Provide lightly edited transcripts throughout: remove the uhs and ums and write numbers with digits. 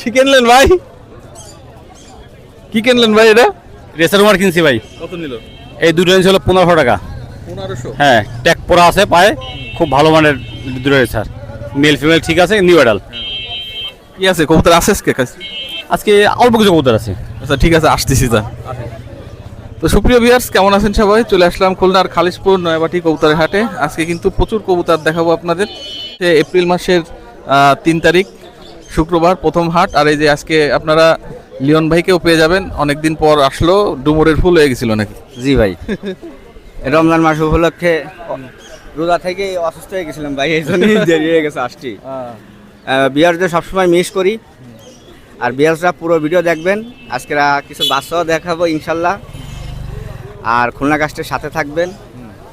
কি কিনলেন ভাই? কি কিনলেন ভাই? এটা রেসার মার কিনছি ভাই। কত নিল? এই দুটো ছিল 1500 টাকা। 1500? হ্যাঁ, ট্যাগ পরা আছে পায়ে, খুব ভালো মানের দুটো রেসার, মেল ফিমেল ঠিক আছে, নিউ অ্যাডাল। কি আছে কবুতর আছে আজকে কাছে? আজকে অল্প কিছু কবুতর আছে। আচ্ছা ঠিক আছে, আসতেছি তা। তো সুপ্রিয় ভিউয়ার্স, কেমন আছেন সবাই? চলে আসলাম খুলনার খালিশপুর নয়াবাটি কবুতরের হাটে। আজকে কিন্তু প্রচুর কবুতর দেখাবো আপনাদের। এপ্রিল মাসের 3 তারিখ শুক্রবার প্রথম হাট। আর এই যে আজকে আপনারা লিওন ভাইকেও পেয়ে যাবেন, অনেকদিন পর আসলো, ডুমুরের ফুল হয়ে গেছিল নাকি? জি ভাই, রমজান মাস উপলক্ষে রোজা থেকে অসুস্থ হয়ে গেছিলাম ভাই, এই জন্যই দেরি হয়ে গেছে আসছি। বিয়ারদের সবসময় মিস করি, আর বিয়াররা পুরো ভিডিও দেখবেন। আজকে কিছু বাচ্চাও দেখাবো ইনশাল্লাহ, আর খুলনা কাস্টের সাথে থাকবেন।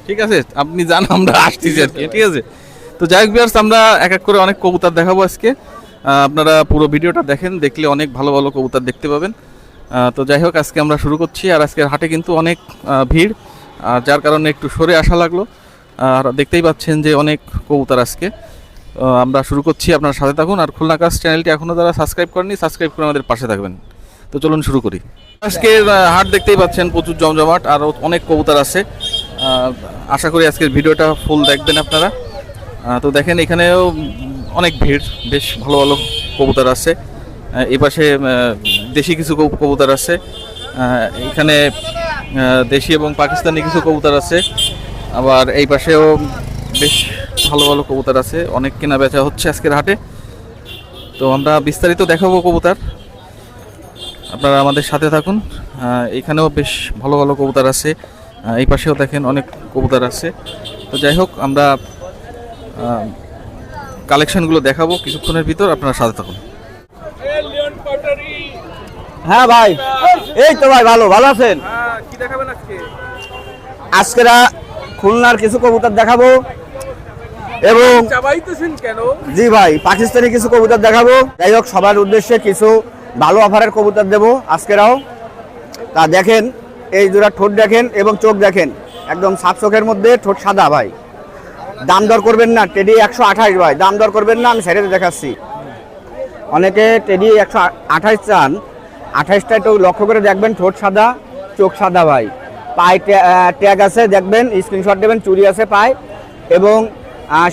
ঠিক আছে, আপনি জান আমরা আসতেছি আর কি। ঠিক আছে, তো যাই হোক ভিউয়ার্স, আমরা এক এক করে অনেক কবুতর দেখাবো আজকে। আপনারা পুরো ভিডিওটা দেখেন, দেখলে অনেক ভালো ভালো কবুতর দেখতে পাবেন। তো যাই হোক, আজকে আমরা শুরু করছি। আর আজকের হাটে কিন্তু অনেক ভিড়, যার কারণে একটু সরে আসা লাগলো। আর দেখতেই পাচ্ছেন যে অনেক কবুতর আজকে। আমরা শুরু করছি, আপনার সাথে থাকুন। আর খুলনা কাস্ট চ্যানেলটি এখনও যারা সাবস্ক্রাইব করেনি, সাবস্ক্রাইব করে আমাদের পাশে থাকবেন। তো চলুন শুরু করি। আজকের হাট দেখতেই পাচ্ছেন প্রচুর জমজমাট, আর অনেক কবুতর আছে। আশা করি আজকের ভিডিওটা ফুল দেখবেন আপনারা। তো দেখেন এখানেও অনেক ভিড়, বেশ ভালো ভালো কবুতর আছে। এই পাশে দেশি কিছু কবুতর আছে, এখানে দেশি এবং পাকিস্তানি কিছু কবুতর আছে। আবার এই পাশেও বেশ ভালো ভালো কবুতর আছে, অনেক কেনা বেচা হচ্ছে আজকের হাটে। তো আমরা বিস্তারিত দেখাবো কবুতর, আপনারা আমাদের সাথে থাকুন। এখানেও বেশ ভালো ভালো কবুতর আছে, এই পাশেও দেখেন অনেক কবুতর আছে। তো যাই হোক, আমরা কালেকশনগুলো দেখাবো কিছুক্ষণের ভিতর, আপনারা সাথে থাকুন। হ্যাঁ ভাই, এই তো ভাই, ভালো ভালো আছেন? কি দেখাবেন আজকে? আজকে খুলনার কিছু কবুতর দেখাবো, এবং কেন? জি ভাই, পাকিস্তানি কিছু কবুতর দেখাবো। যাই হোক, সবার উদ্দেশ্যে কিছু ভালো অফারের কবুতর দেবো আজকেরাও। তা দেখেন, এই জোড়া ঠোঁট দেখেন এবং চোখ দেখেন, একদম সাত চোখের মধ্যে, ঠোঁট সাদা ভাই। দাম দর করবেন না, টেডি 128 ভাই, দাম দর করবেন না, আমি সাইডে দেখাচ্ছি। অনেকে টেডি 128 চান, 28টা একটু লক্ষ্য করে দেখবেন, ঠোঁট সাদা, চোখ সাদা ভাই। পায়ে ট্যাগ আছে, দেখবেন, স্ক্রিনশট দেবেন, চুড়ি আছে পায়ে, এবং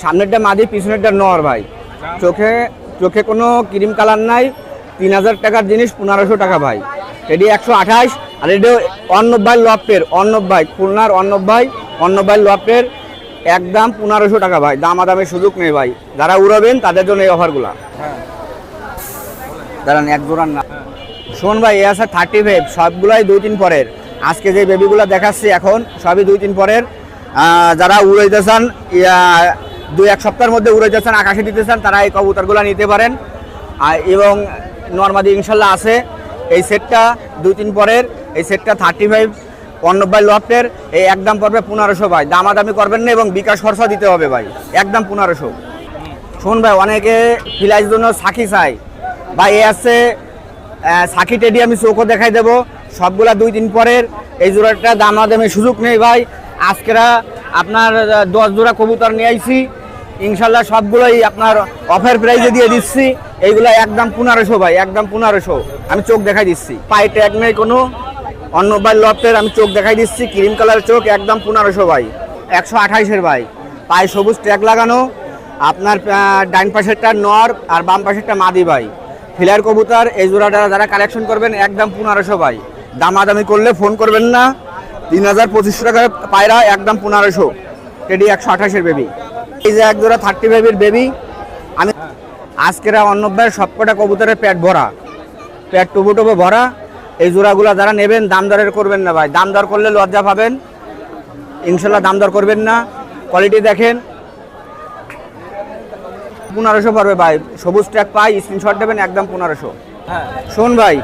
সামনেরটা মাদি, পিছনেরটা নর ভাই। চোখে চোখে কোনো ক্রিম কালার নাই। 3000 টাকার জিনিস 1500 টাকা ভাই। এটি 128। আর এটি অর্ণব ভাই লফটের, অর্ণব ভাই, খুলনার অর্ণব ভাই লফটের, একদম 1500 টাকা ভাই। দামাদামের সুযোগ নেই ভাই, যারা উড়াবেন তাদের জন্য এই অফারগুলা। দাঁড়ান, এক জোড়ার না। শোন ভাই, এ আছে 35, সবগুলাই 2-3 পরের। আজকে যে বেবিগুলো দেখাচ্ছি এখন সবই 2-3 পরের। যারা উড়াইতে চান, 2-1 সপ্তাহের মধ্যে উড়াইতে চান, আকাশে দিতে চান, তারা এই কবুতরগুলো নিতে পারেন। এবং নর্মাদি ইনশাল্লাহ আছে। এই সেটটা 2-3 পরের, এই সেটটা 35, অর্ণব ভাই লফটের। এই একদম পড়বে 1500 ভাই। দামাদামি করবেন না, এবং বিকাশ খরচা দিতে হবে ভাই, একদম 1500। শোন ভাই, অনেকে ফিলাইয়ের জন্য সাকি চাই ভাই, এ আছে সাকি টেডি, আমি চোখও দেখাই দেবো। সবগুলা 2-3 পরের। এই জোড়াটা দামাদামি সুযোগ নেই ভাই। আজকেরা আপনার 10 জোড়া কবুতর নিয়ে আইছি, ইনশাল্লাহ সবগুলোই আপনার অফার প্রাইসে দিয়ে দিচ্ছি। এইগুলো একদম 1500 ভাই, একদম 1500। আমি চোখ দেখাই দিচ্ছি, পায়ে ট্যাগ নেই কোনো। অর্ণব ভাই লফটের, আমি চোখ দেখাই দিচ্ছি, ক্রিম কালার চোখ, একদম 1500 ভাই। 128-এর ভাই, পায়ে সবুজ ট্যাগ লাগানো। আপনার ডাইন পাশেরটা নর, আর বাম পাশেরটা মাদি ভাই। ফিলার কবুতর, এই জোড়াটা যারা কালেকশন করবেন, একদম 1500 ভাই। দামাদামি করলে ফোন করবেন না। 3250 টাকা পায়রা, একদম 1500। টেডি 128-এর বেবি। এই যে এক জোড়া 35-এর বেবি। আমি আজকেরা অর্ণব ভাইয়ের সবকটা কবুতরের পেট ভরা, পেট টুবো ভরা। এই জোড়াগুলো যারা নেবেন, দাম দরের করবেন না ভাই। দাম দর করলে লজ্জা পাবেন, ইনশাল্লাহ দাম দর করবেন না। কোয়ালিটি দেখেন, 1500 পড়বে ভাই। সবুজ ট্যাগ পাই, স্ক্রিনশট দেবেন, একদম 1500। শোন ভাই,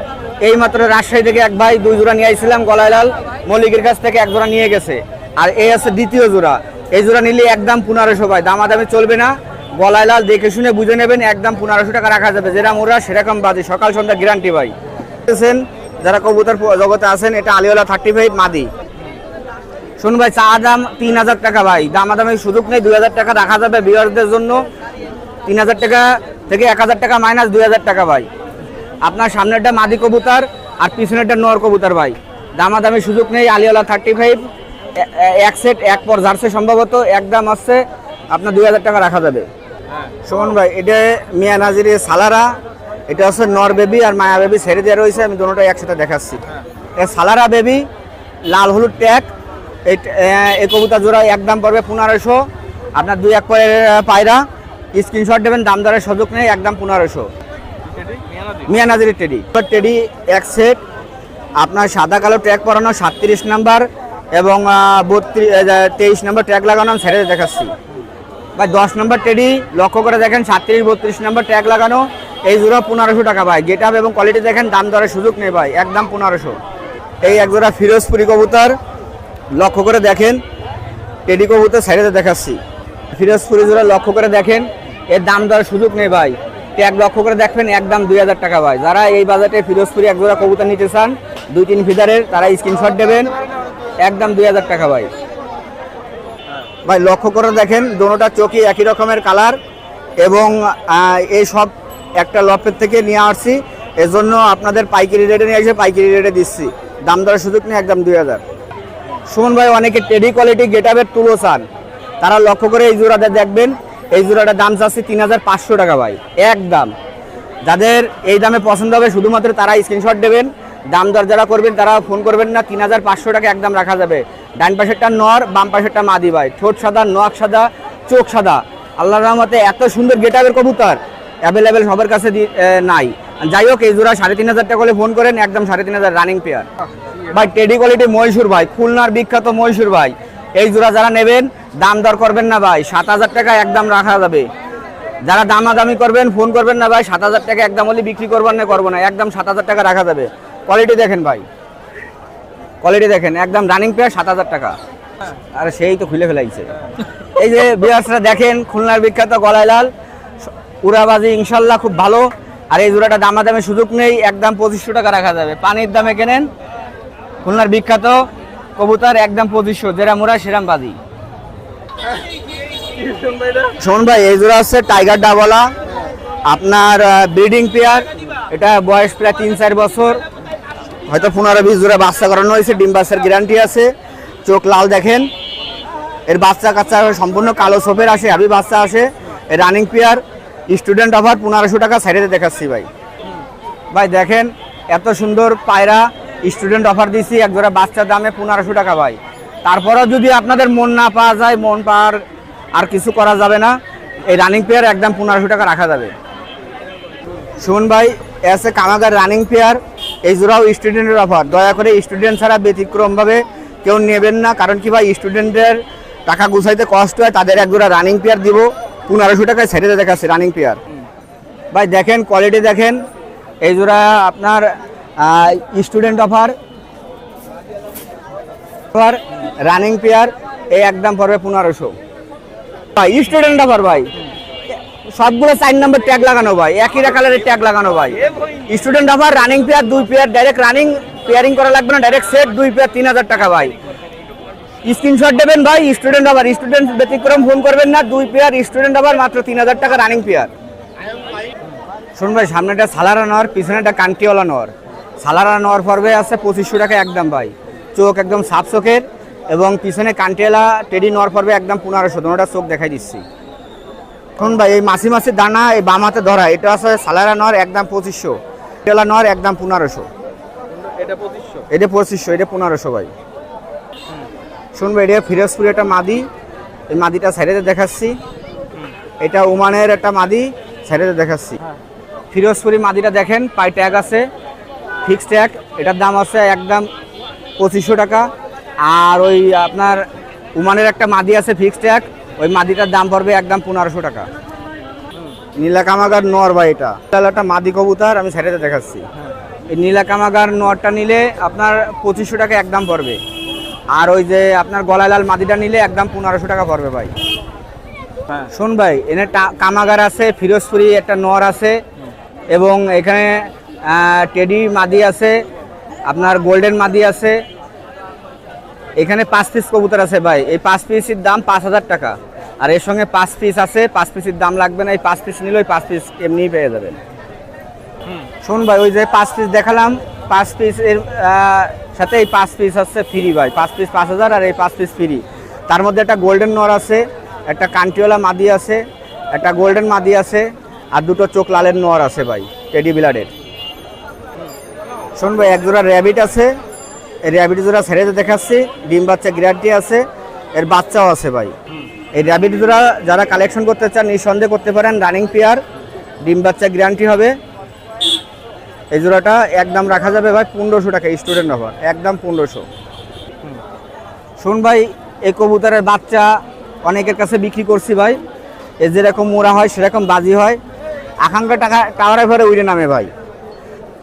এই মাত্র রাজশাহী থেকে এক ভাই 2 জোড়া নিয়ে আইছিলাম, গলাইলাল মল্লিকের কাছ থেকে 1 জোড়া নিয়ে গেছে। আর এই আছে দ্বিতীয় জোড়া। এই জোড়া নিলে একদম 1500 ভাই, দামাদামি চলবে না। গলাইলাল দেখে শুনে বুঝে নেবেন, একদম 1500 টাকা রাখা যাবে। যেরকম ওরা সেরকম বাজে, সকাল সন্ধ্যা গ্যারান্টি ভাই। যারা কবুতর জগতে আছেন, এটা আলিওয়ালা 35 মাদি। শুন ভাই, চা দাম 3000 টাকা ভাই, দামাদামি সুযোগ নেই। 2000 টাকা রাখা যাবে ভিউয়ারদের জন্য। 3000 টাকা থেকে 1000 টাকা মাইনাস 2000 টাকা ভাই। আপনার সামনেরটা মাদি কবুতর আর পিছনেরটা নর কবুতর ভাই, দামাদামি সুযোগ নেই। আলিওয়ালা 35 এক সেট এক পর জার্সি সম্ভবত, একদম আসছে আপনার 2000 টাকা রাখা যাবে। সুমন ভাই এটা মিয়া নাজিরের সালারা, এটা হচ্ছে নর বেবি আর মায়া বেবি ছেড়ে দেওয়া রয়েছে, আমি দুটোটাই একসাথে দেখাচ্ছি। এই সালারা বেবি লাল হলুদ ট্যাগ, এই কবুতর জোড়া একদম পড়বে 1500। আপনার 2-1 পরের পায়রা, স্ক্রিনশট দেবেন, দাম দরের সুযোগ নেই, একদম 1500। মিয়া নাজিরের টেডি, টেডি এক সেট আপনার সাদা কালো ট্যাগ পরানো 37 নাম্বার এবং 23 নাম্বার ট্যাগ লাগানো, আমি ছেড়ে দেখাচ্ছি ভাই। 10 নম্বর টেডি লক্ষ্য করে দেখেন 37-32 নম্বর ট্যাগ লাগানো, এই জোড়া 1500 টাকা ভাই। গেট আপ এবং কোয়ালিটি দেখেন, দাম দরের সুযোগ নেই ভাই, একদম 1500। এই এক জোড়া ফিরোজপুরি কবুতর লক্ষ্য করে দেখেন, টেডি কবুতর সাইডে দেখাচ্ছি। ফিরোজপুরি জোড়া লক্ষ্য করে দেখেন, এর দাম দরের সুযোগ নেই ভাই। ট্যাগ লক্ষ্য করে দেখবেন, একদম 2000 টাকা ভাই। যারা এই বাজেটে ফিরোজপুরি এক জোড়া কবুতর নিতে চান 2-3 ফিদারের, তারা স্ক্রিনশট দেবেন, একদম 2000 টাকা ভাই। ভাই লক্ষ্য করে দেখেন দোনোটা চোখই একই রকমের কালার এবং এই সব একটা লপের থেকে নিয়ে আসছি, এজন্য আপনাদের পাইকারি রেটে নিয়ে এসে পাইকারি রেটে দিচ্ছি, দাম দরের সুযোগ নেই, একদম 2000। সুমন ভাই অনেকে টেডি কোয়ালিটি গেটআপের তুলো চান, তারা লক্ষ্য করে এই জোড়াটা দেখবেন। এই জোড়াটার দাম চাচ্ছি 3500 টাকা ভাই, একদম। যাদের এই দামে পছন্দ হবে শুধুমাত্র তারা স্ক্রিনশট দেবেন, দাম দর যারা করবেন তারা ফোন করবেন না, 3500 টাকা একদম রাখা যাবে। ডান পাশেরটা নর, বাম পাশেরটা মাদি ভাই, ঠোঁট সাদা, নখ সাদা, চোখ সাদা, আল্লাহর রহমতে এত সুন্দর গেটআপের কবুতর অ্যাভেলেবেল সবার কাছে নাই। যাই হোক এই জোড়া 3500 টাকা করে ফোন করেন, একদম 3500 রানিং পেয়ার ভাই। টেডি কোয়ালিটি মহীশূর ভাই, খুলনার বিখ্যাত মহীশূর ভাই। এই জোড়া যারা নেবেন দাম দর করবেন না ভাই, 7000 টাকা একদম রাখা যাবে। যারা দামাদামি করবেন ফোন করবেন না ভাই, 7000 টাকা একদম হলে বিক্রি করবেন না, করবো না, একদম 7000 টাকা রাখা যাবে। কোয়ালিটি দেখেন ভাই, কোয়ালিটি দেখেন, একদম রানিং পেয়ার 7000 টাকা। আরে সেই তো খুলে ফেলাইছে। এই যে বিয়ার্সরা দেখেন, খুলনার বিখ্যাত গলায় লাল, উড়াবাজি ইনশাল্লাহ খুব ভালো। আর এই জোড়াটা দামাদামে সুযোগ নেই, একদম 2500 টাকা রাখা যাবে। পানির দামে কেনেন, খুলনার বিখ্যাত কবুতর, একদম 2500, যেরা মোড়া সেরাম বাজি। শোন ভাই এই জোড়া হচ্ছে টাইগার ডাবলা, আপনার ব্রিডিং পেয়ার, এটা বয়স প্রায় 3-4 বছর, হয়তো 15-20 জোড়া বাচ্চা করানো হয়েছে, ডিম বাচ্চার গ্যারান্টি আছে। চোখ লাল দেখেন, এর বাচ্চা কাচ্চা সম্পূর্ণ কালো সোপের আসে, হাবি বাচ্চা আসে। এর রানিং পেয়ার, স্টুডেন্ট অফার 1500 টাকা সাইডে দেখাচ্ছি ভাই। ভাই দেখেন এত সুন্দর পায়রা, স্টুডেন্ট অফার দিচ্ছি, এক জোড়া বাচ্চার দামে 1500 টাকা ভাই। তারপরেও যদি আপনাদের মন না পাওয়া যায়, মন পাওয়ার আর কিছু করা যাবে না, এই রানিং পেয়ার একদম 1500 টাকা রাখা যাবে। শুন ভাই এসে কামাগার রানিং পেয়ার, এই জোড়াও স্টুডেন্টের অফার, দয়া করে স্টুডেন্ট ছাড়া ব্যতিক্রমভাবে কেউ নেবেন না, কারণ কি ভাই স্টুডেন্টদের টাকা গুছাইতে কষ্ট হয়, তাদের এক জোড়া রানিং পেয়ার দিব 1500 টাকায় ছেড়ে দেখাচ্ছে রানিং পেয়ার। ভাই দেখেন কোয়ালিটি দেখেন, এই জোড়া আপনার স্টুডেন্ট অফার রানিং পেয়ার, এই একদম পড়বে 1500 ভাই। স্টুডেন্ট অফার ভাই, সবগুলো 4 নম্বর ট্যাগ লাগানো ভাই, একই কালারের ট্যাগ লাগানো ভাই। Student offer running pair, 2 pair direct running, pairing করা লাগবে না, ডাইরেক্ট সেট 2 পেয়ার 3000 টাকা ভাই। স্ক্রিনশট দেবেন ভাই, স্টুডেন্ট অফার, স্টুডেন্ট ব্যতিক্রম ফোন করবেন না, 2 পেয়ার স্টুডেন্ট অফার মাত্র 3000 টাকা রানিং পেয়ার। শুন ভাই সামনেটা সালারা নর, পিছনেটা কান্টিওয়ালা নর। সালারা নর পড়বে আছে 2500 টাকা একদম ভাই, চোখ একদম সাফ চোখের, এবং পিছনে কান্টিওয়ালা টেডি নর পড়বে একদম 1500, দুটোটা চোখ দেখাই দিচ্ছি। এখন ভাই এই মাছি মাছির দানা এই বাম হাতে ধরা, এটা আছে সালারা নর একদম 2500, কান্টিওয়ালা নর একদম 1500, এটা 2500, এটা 1500 ভাই। শুনবে এটা ফিরোজপুরি একটা মাদি, এই মাদিটা সাইডে দেখাচ্ছি, এটা ওমানের একটা মাদি সাইডে দেখাচ্ছি। ফিরোজপুরি মাদিটা দেখেন, পাই ট্যাগ আছে, ফিক্সড ট্যাগ, এটার দাম আছে একদম 2500 টাকা। আর ওই আপনার ওমানের একটা মাদি আছে ফিক্সড ট্যাগ, ওই মাদিটার দাম পড়বে একদম 1500 টাকা। নীলা কামাগার নর ভাই, এটা একটা মাদি কবুতর, আমি সাইডে দেখাচ্ছি। এই নীলা কামাগার নরটা নিলে আপনার 2500 টাকা একদম পড়বে। আর ওই যে আপনার গলায় লাল মাদিটা নিলে একদম 1500 টাকা পড়বে ভাই। শোন ভাই এনে কামাগার আছে, ফিরোজপুরি একটা নর আছে, এবং এখানে টেডি মাদি আছে, আপনার গোল্ডেন মাদি আছে, এখানে 5 পিস কবুতর আছে ভাই। এই 5 পিসের দাম 5000 টাকা, আর এর সঙ্গে 5 পিস আছে, 5 পিসের দাম লাগবে না, এই 5 পিস নিলে ওই 5 পিস এমনিই পেয়ে যাবেন। শোন ভাই, ওই যে 5 পিস দেখালাম, 5 পিস এর সাথে এই 5 পিস হচ্ছে ফ্রি ভাই। 5 পিস 5000 আর এই 5 পিস ফ্রি। তার মধ্যে একটা গোল্ডেন নর আছে, একটা কান্টিওয়ালা মাদি আছে, একটা গোল্ডেন মাদি আছে, আর দুটো চোখ লালের নর আছে ভাই, টেডি বিলারের। শোন ভাই, এক জোড়া র্যাবিট আছে, এই র্যাবিট জোড়া ছেড়ে দেখাচ্ছি, ডিম বাচ্চা গ্যারান্টি আছে, এর বাচ্চাও আছে ভাই। এই র্যাবিট জোড়া যারা কালেকশন করতে চান নিঃসন্দেহে করতে পারেন, রানিং পেয়ার, ডিম বাচ্চা গ্যারান্টি হবে। এই জোড়াটা একদম রাখা যাবে ভাই 1500 টাকা, স্টুডেন্ট অফার, একদম 1500। শুন ভাই, এই কবুতরের বাচ্চা অনেকের কাছে বিক্রি করছি ভাই, এ যেরকম মোড়া হয় সেরকম বাজি হয়, আকাঙ্ক্ষা টাকা টাওয়ারে ভরে উড়ে নামে ভাই।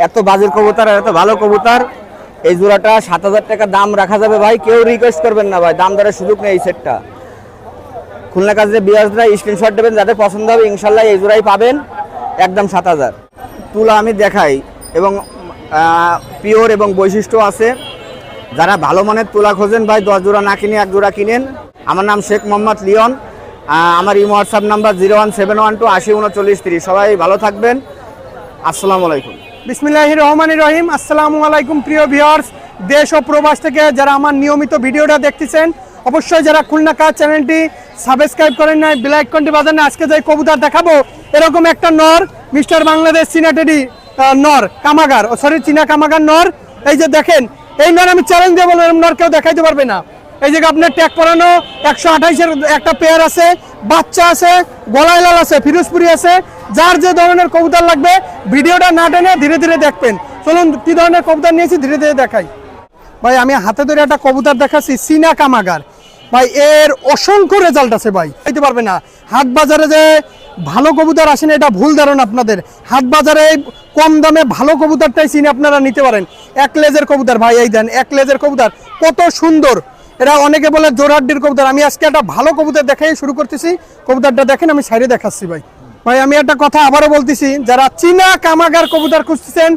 এত বাজির কবুতর আর এত ভালো কবুতর। এই জোড়াটা 7000 টাকা দাম রাখা যাবে ভাই, কেউ রিকোয়েস্ট করবেন না ভাই, দাম দরের সুযোগ নেই। এই সেটটা খুলনা কাছে বিয়াসরা স্ক্রিনশট দেবেন, যাদের পছন্দ হবে ইনশাল্লাহ এই জোড়াই পাবেন, একদম 7000। তুলা আমি দেখাই, এবং পিওর এবং বৈশিষ্ট্য আছে। যারা ভালো মানের তুলা খোঁজেন ভাই, 10 জোড়া না কিনে 1 জোড়া কিনেন। আমার নাম শেখ মোহাম্মদ লিওন, আমার ইমো হোয়াটসঅ্যাপ নাম্বার 01712 80 39 30। সবাই ভালো থাকবেন, আসসালামু আলাইকুম। বিসমিল্লাহির রহমানির রহিম। আসসালামু আলাইকুম প্রিয় ভিউয়ার্স, দেশ ও প্রবাস থেকে যারা আমার নিয়মিত ভিডিওটা দেখতেছেন, অবশ্যই যারা খুলনা কাজ চ্যানেলটি সাবস্ক্রাইব করেন নাই, বেল আইকনটি বাজান না। আজকে যে কবুতর দেখাবো, এরকম একটা নর, মিস্টার বাংলাদেশ চীনা টেডি নর কামাগার, চীনা কামাগার নর। এই যে দেখেন, এই নর আমি চ্যালেঞ্জ দিয়ে বললাম, নর কেউ দেখাইতে পারবে না। এই যে আপনার ট্যাগ পরানো 128-এর একটা পেয়ার আছে, বাচ্চা আছে, গলায় লাল আছে, ফিরোজপুরি আছে। যার যে ধরনের কবুতর লাগবে ভিডিওটা না টেনে ধীরে ধীরে দেখবেন। চলুন কি ধরনের কবুতর নিয়েছি ধীরে ধীরে দেখাই। ভাই আমি হাতে ধরে একটা কবুতর দেখাচ্ছি, চীনা কামাগার ভাই, এর অসংখ্য রেজাল্ট আছে ভাই, খাইতে পারবে না। হাট বাজারে যে ভালো কবুতর আসেন এটা ভুল ধারণা আপনাদের। হাট বাজারে কম দামে ভালো কবুতরটাই চিনে আপনারা নিতে পারেন। 1 লেজের কবুতর ভাই, এই দেন 1 লেজের কবুতর কত সুন্দর। এরা অনেকে বলে জোরহাড্ডির কবুতর, আমি আজকে একটা ভালো কবুতর দেখাই শুরু করতেছি। কবুতরটা দেখেন, আমি সাইডে দেখাচ্ছি ভাই। ভাই আমি একটা কথা আবারও বলতেছি, যারা চীনা কামাগার কবুতর খুঁজতেছেন,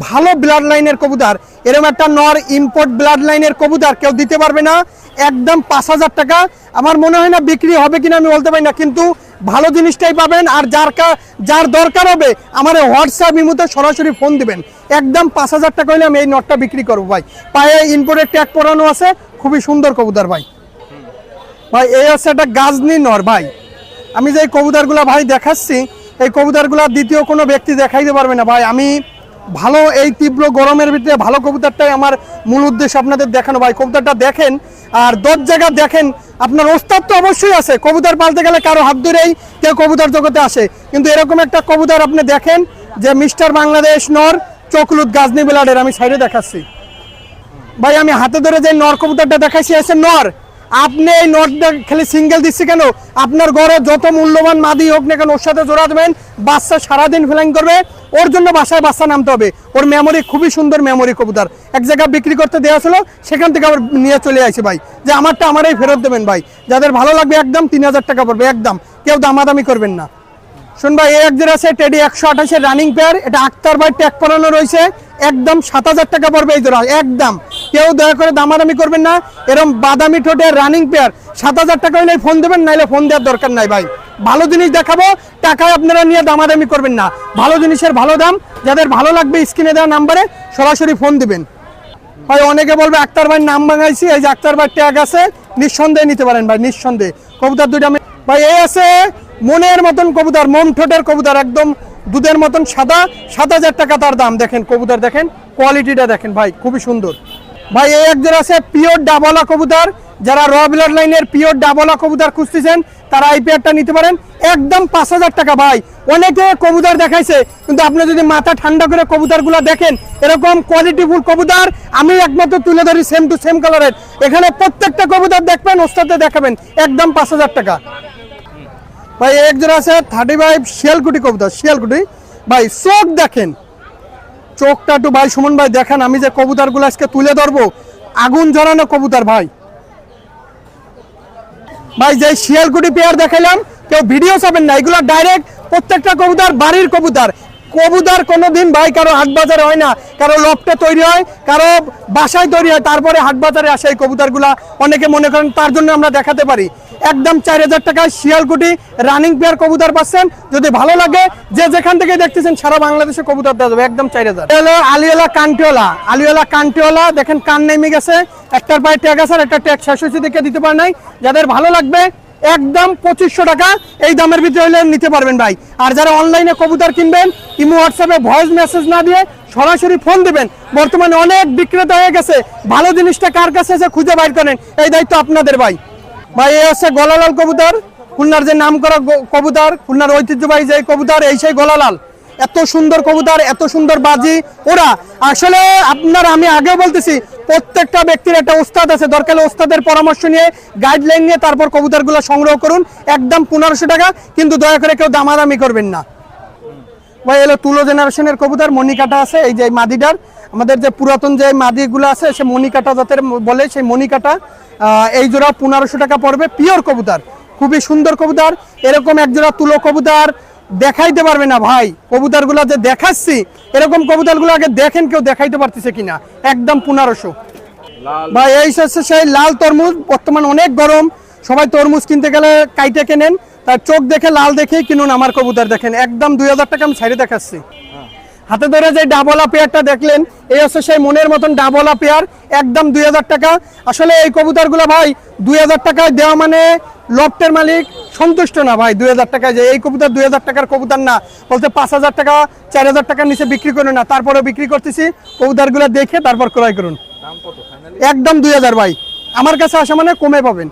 ভালো ব্লাড লাইনের কবুতর, এরকম একটা নর ইম্পোর্ট ব্লাড লাইনের কবুতর কেউ দিতে পারবে না, একদম 5000 টাকা। আমার মনে হয় না বিক্রি হবে কিনা আমি বলতে পারি না, কিন্তু ভালো জিনিসটাই পাবেন। আর যার দরকার হবে আমার হোয়াটসঅ্যাপ ইমোতে সরাসরি ফোন দিবেন, একদম 5000 টাকা হলে আমি এই নটটা বিক্রি করবো ভাই। পায়ে ইম্পোর্টের ট্যাগ পরানো আছে, খুবই সুন্দর কবুতর ভাই। ভাই এই হচ্ছে একটা গাজনি নর ভাই। আমি যে কবুতরগুলো ভাই দেখাচ্ছি, এই কবুতরগুলো দ্বিতীয় কোনো ব্যক্তি দেখাইতে পারবে না ভাই। আমি ভালো এই তীব্র গরমের ভিতরে ভালো কবুতরটাই আমার মূল উদ্দেশ্য আপনাদের দেখানো ভাই। কবুতরটা দেখেন আর 10 জায়গা দেখেন, আপনার ওস্তাদ তো অবশ্যই আছে। কবুতর পালতে গেলে কারো হাত ধরেই কেউ কবুতর জগতে আসে, কিন্তু এরকম একটা কবুতর আপনি দেখেন যে মিস্টার বাংলাদেশ নর, চকলুদ গাজনি ব্লাডের। আমি সাইডে দেখাচ্ছি ভাই, আমি হাতে ধরে যে নর কবুতরটা দেখাচ্ছি আছে নর। আপনি এই নটটা খালি সিঙ্গেল দিচ্ছি কেন, আপনার ঘরে যত মূল্যবান মাদি হোক না কেন ওর সাথে জোড়া দেবেন, বাচ্চা সারাদিন ফ্লাইং করবে, ওর জন্য বাসায় বাচ্চা নামতে হবে। ওর মেমোরি খুবই সুন্দর মেমোরি কবুতর। এক জায়গায় বিক্রি করতে দেওয়া ছিল, সেখান থেকে আবার নিয়ে চলে আসি ভাই, যে আমারটা আমারই ফেরত দেবেন ভাই। যাদের ভালো লাগবে একদম 3000 টাকা পড়বে, একদম কেউ দামাদামি করবেন না। শুন ভাই, এই এক জোড়া আছে টেডি 128-এর রানিং পেয়ার, এটা আক্তার ভাই ট্যাগ পরানো রয়েছে, একদম 7000 টাকা পড়বে এই জোড়া, একদম কেউ দয়া করে দামাদামি করবেন না। এরকম বাদামি ঠোঁটের রানিং পেয়ার 7000 টাকা হলে ফোন দেবেন, নাইলে ফোন দেওয়ার দরকার নাই ভাই। ভালো জিনিস দেখাবো, টাকায় আপনারা নিয়ে দামাদামি করবেন না। ভালো জিনিসের ভালো দাম, যাদের ভালো লাগবে স্ক্রিনে দেওয়া নাম্বারে সরাসরি ফোন দিবেন ভাই। অনেকে বলবে আক্তার ভাইয়ের নাম ভাঙাইছি, এই যে আক্তার ভাই ট্যাগ আছে, নিঃসন্দেহে নিতে পারেন ভাই, নিঃসন্দেহে। কবুতর দুইটা ভাই, এই আছে মনের মতন কবুতর, মোম ঠোঁটের কবুতর, একদম দুধের মতন সাদা, 7000 টাকা তার দাম। দেখেন কবুতর, দেখেন কোয়ালিটিটা দেখেন ভাই, খুবই সুন্দর ভাই। এই একজন আছে পিওর ডাবলা কবুতর, যারা র ব্লাড লাইনের পিওর ডাবলা কবুতর খুঁজতেছেন তারা এই পেয়ারটা নিতে পারেন, একদম 5000 টাকা ভাই। অনেকে কবুতর দেখাইছে, কিন্তু আপনি যদি মাথা ঠান্ডা করে কবুতরগুলো দেখেন, এরকম কোয়ালিটিফুল কবুতর আমি একমাত্র তুলে ধরি সেম টু সেম কালারের। এখানে প্রত্যেকটা কবুতর দেখবেন, ওস্তাদে দেখাবেন, একদম 5000 টাকা ভাই। একজন আছে 35 শিয়ালকুটি কবুতর, শিয়ালকুটি ভাই। চোখ দেখেন, চোখটা একটু ভাই সুমন ভাই দেখেন, আমি যে কবুতরগুলো আজকে তুলে ধরবো, আগুন জ্বালানো কবুতর ভাই। ভাই যে শিয়ালকুটি পেয়ার দেখাইলাম, কেউ ভিডিও চাবেন না, এগুলো ডাইরেক্ট প্রত্যেকটা কবুতর বাড়ির কবুতর, কবুতর কোনোদিন ভাই কারো হাট বাজারে হয় না, কারো লফটে তৈরি হয়, কারো বাসায় তৈরি হয়, তারপরে হাট বাজারে আসে এই কবুতরগুলা। অনেকে মনে করেন তার জন্য আমরা দেখাতে পারি। একদম 4000 টাকায় শিয়ালকুটি রানিং পেয়ার কবুতর পাচ্ছেন। যদি ভালো লাগে যে যেখান থেকে দেখতেছেন সারা বাংলাদেশে কবুতর দেওয়া যাবে একদম 4000। হলো আলিওয়ালা কান্টিওলা, আলিওয়ালা কান্টিওলা দেখেন কান নেমে গেছে, একটার পায়ে ট্যাগ আছে আর একটা ট্যাগ শেষ হয়েছে দেখে দিতে পারে নাই। যাদের ভালো লাগবে একদম 2500 টাকা এই দামের ভিতরে হলে নিতে পারবেন ভাই। আর যারা অনলাইনে কবুতর কিনবেন ইমো হোয়াটসঅ্যাপে ভয়েস মেসেজ না দিয়ে সরাসরি ফোন দিবেন। বর্তমানে অনেক বিক্রেতা হয়ে গেছে, ভালো জিনিসটা কার কাছে আছে খুঁজে বাইর করেন, এই দায়িত্ব আপনাদের ভাই। ভাই এই হচ্ছে গলালাল কবুতর, খুলনার যে নাম করা কবুতর, খুলনার ঐতিহ্যবাহী যে কবুতর এই সেই গলালাল। এত সুন্দর কবুতর, এত সুন্দর বাজি ওরা। আসলে আপনার আমি আগেও বলতেছি প্রত্যেকটা ব্যক্তির একটা ওস্তাদ আছে, দরকার ওস্তাদের পরামর্শ নিয়ে গাইডলাইন নিয়ে তারপর কবুতরগুলো সংগ্রহ করুন। একদম 1500 টাকা, কিন্তু দয়া করে কেউ দামাদামি করবেন না। ভাই এলো তুলো জেনারেশনের কবুতর, মণিকাটা আছে এই যে মাদিটার, আমাদের যে পুরাতন যে মাদিগুলো আছে সে মণিকাটা জাতের বলে, সেই মণিকাটা এই জোড়া 1500 টাকা পড়বে। পিওর কবুতর, খুবই সুন্দর কবুতর। এরকম এক জোড়া তুলো কবুতর দেখাইতে পারবে না ভাই। কবুতরগুলো যে দেখাচ্ছি এরকম কবুতরগুলো আগে দেখেন কেউ দেখাইতে পারতেছে কিনা। একদম 1500। ভাই এই হচ্ছে সেই লাল তরমুজ, বর্তমান অনেক গরম, সবাই তরমুজ কিনতে গেলে কাইটে কেনেন, তার চোখ দেখে লাল দেখেই কিনুন আমার কবুতর। দেখেন একদম 2000 টাকা আমি ছাড়ে দেখাচ্ছি। হাতে ধরে যে ডাবলা পেয়ারটা দেখলেন এই হচ্ছে সেই মনের মতন ডাবলা পেয়ার, একদম 2000 টাকা। আসলে এই কবুতরগুলো ভাই 2000 টাকায় দেওয়া মানে লফটের মালিক সন্তুষ্ট না ভাই। 2000 টাকায় যে এই কবুতর 2000 টাকার কবুতর না, বলতে 5000 টাকা 4000 টাকার নিচে বিক্রি করুন না, তারপরে বিক্রি করতেছি। কবুতরগুলো দেখে তারপর ক্রয় করুন। একদম 2000 ভাই, আমার কাছে আসা মানে কমে পাবেন।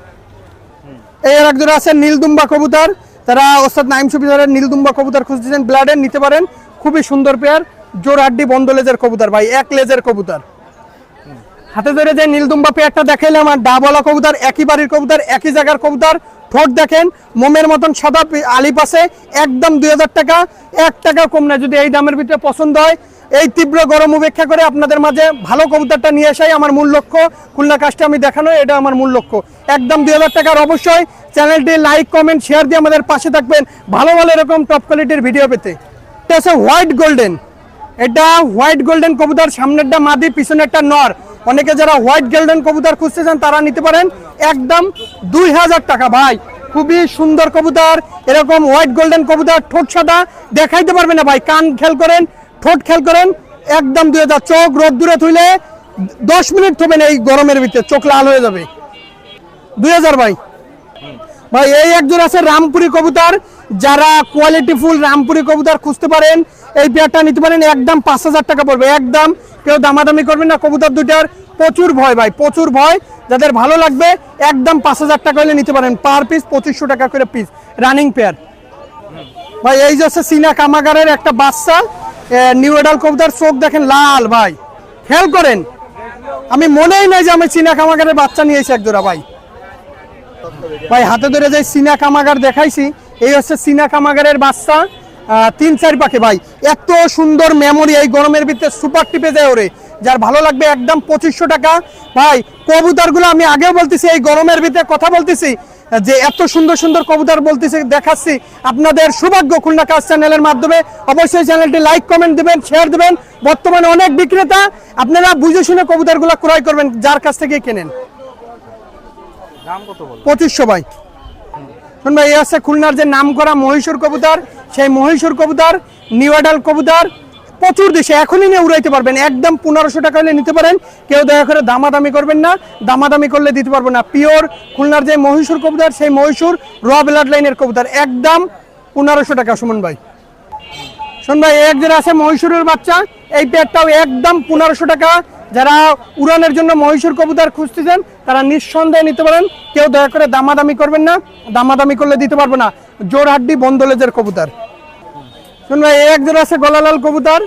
এই আর একজন আছে নীলদুম্বা কবুতর, তারা ওস্তাদ নাইম সুফিদারের নীলদুম্বা কবুতর খুঁজতেছেন, ব্লাডের নিতে পারেন, খুবই সুন্দর পেয়ার, জোর হাড্ডি বন্ধ লেজের কবুতর ভাই, এক লেজের কবুতর। হাতে ধরে যে নীলদুম্বা পেয়ারটা দেখাইলাম আর ডাবলা কবুতর, একই বাড়ির কবুতর, একই জায়গার কবুতর। ঠোঁট দেখেন মোমের মতন সাদা আলিপ আছে, একদম 2000 টাকা, 1 টাকা কম না। যদি এই দামের ভিতরে পছন্দ হয়, এই তীব্র গরম উপেক্ষা করে আপনাদের মাঝে ভালো কবুতরটা নিয়ে আসাই আমার মূল লক্ষ্য। খুলনা কাজটা আমি দেখানো, এটা আমার মূল লক্ষ্য। একদম 2000 টাকার। অবশ্যই চ্যানেলটি লাইক কমেন্ট শেয়ার দিয়ে আমাদের পাশে থাকবেন ভালো ভালো এরকম টপ কোয়ালিটির ভিডিও পেতে। এটা আছে হোয়াইট গোল্ডেন, এটা হোয়াইট গোল্ডেন কবুতর, সামনেরটা মাদি পিছনেরটা নর। অনেকে যারা হোয়াইট গোল্ডেন কবুতর খুঁজতেছেন তারা নিতে পারেন, একদম 2000 টাকা ভাই। খুবই সুন্দর কবুতর, এরকম হোয়াইট গোল্ডেন কবুতর, ঠোঁট সাদা, দেখাইতে পারবে না ভাই, কান খেয়াল করেন, ঠোঁট খেয়াল করেন, একদম 2000। চোখ রোদ দূরে থইলে 10 মিনিট থবেন এই গরমের ভিতরে, চোখ লাল হয়ে যাবে। 2000 ভাই। ভাই এই একজন আছে রামপুরি কবুতর, যারা কোয়ালিটি ফুল রামপুরি কবুতর খুঁজতে পারেন এই পেয়ারটা নিতে পারেন, একদম 5000 টাকা পড়বে। একদম কেউ দামাদামি করবেন না। কবুতর দুটার প্রচুর ভয় ভাই, প্রচুর ভয়। যাদের ভালো লাগবে একদম 5000 টাকা হলে নিতে পারেন, পার পিস 2500 টাকা করে পিস, রানিং পেয়ার। ভাই এই যে চীনা কামাগারের একটা বাচ্চা নিউ এডাল কবুতর, চোখ দেখেন লাল ভাই, খেয়াল করেন। আমি মনেই নাই যে আমি চীনা কামাগারের বাচ্চা নিয়েছি একজোড়া ভাই। ভাই হাতে ধরে যে চীনা কামাগার দেখাইছি এই হচ্ছে চীনা কামাগারের বাচ্চা, 3-4 পাখি ভাই। এত সুন্দর মেমোরি, এই গরমের ভিতরে সুপার টিপে যায় ওরে। যার ভালো লাগবে একদম 2500 টাকা ভাই। কবুতরগুলো আমি আগেও বলতেছি, এই গরমের ভিতরে কথা বলতেছি যে এত সুন্দর সুন্দর কবুতর বলতেছি, দেখাচ্ছি। আপনাদের সৌভাগ্য খুলনা কাজ চ্যানেলের মাধ্যমে অবশ্যই চ্যানেলটি লাইক কমেন্ট দেবেন, শেয়ার দেবেন। বর্তমানে অনেক বিক্রেতা, আপনারা বুঝে শুনে কবুতরগুলো ক্রয় করবেন যার কাছ থেকে কেনেন। 2500 ভাই। শুন ভাই এই আছে খুলনার যে নাম করা মহীশূর কবুতর, সেই মহীশূর কবুতর, নিউ এডাল কবুতর, প্রচুর দেশে এখনই নিয়ে উড়াইতে পারবেন। একদম 1500 টাকা হলে নিতে পারেন, কেউ দয়া করে দামাদামি করবেন না, দামাদামি করলে দিতে পারবো না। পিওর খুলনার যে মহীশূর কবুতর, সেই মহীশূর র ব্লাড লাইনের কবুতর, একদম 1500 টাকা। সুমন ভাই শোন ভাই একজন আছে মহীশূরের বাচ্চা, এই পেয়ারটাও একদম 1500 টাকা। যারা উড়ানের জন্য মহীশূর কবুতর খুঁজতেছেন তারা নিঃসন্দেহে নিতে পারেন, কেউ দয়া করে দামাদামি করবেন না, দামাদামি করলে দিতে পারবো না। জোর হাড্ডি বন্ধ লেজের কবুতর। শুন ভাই একজন আছে গলালাল কবুতর,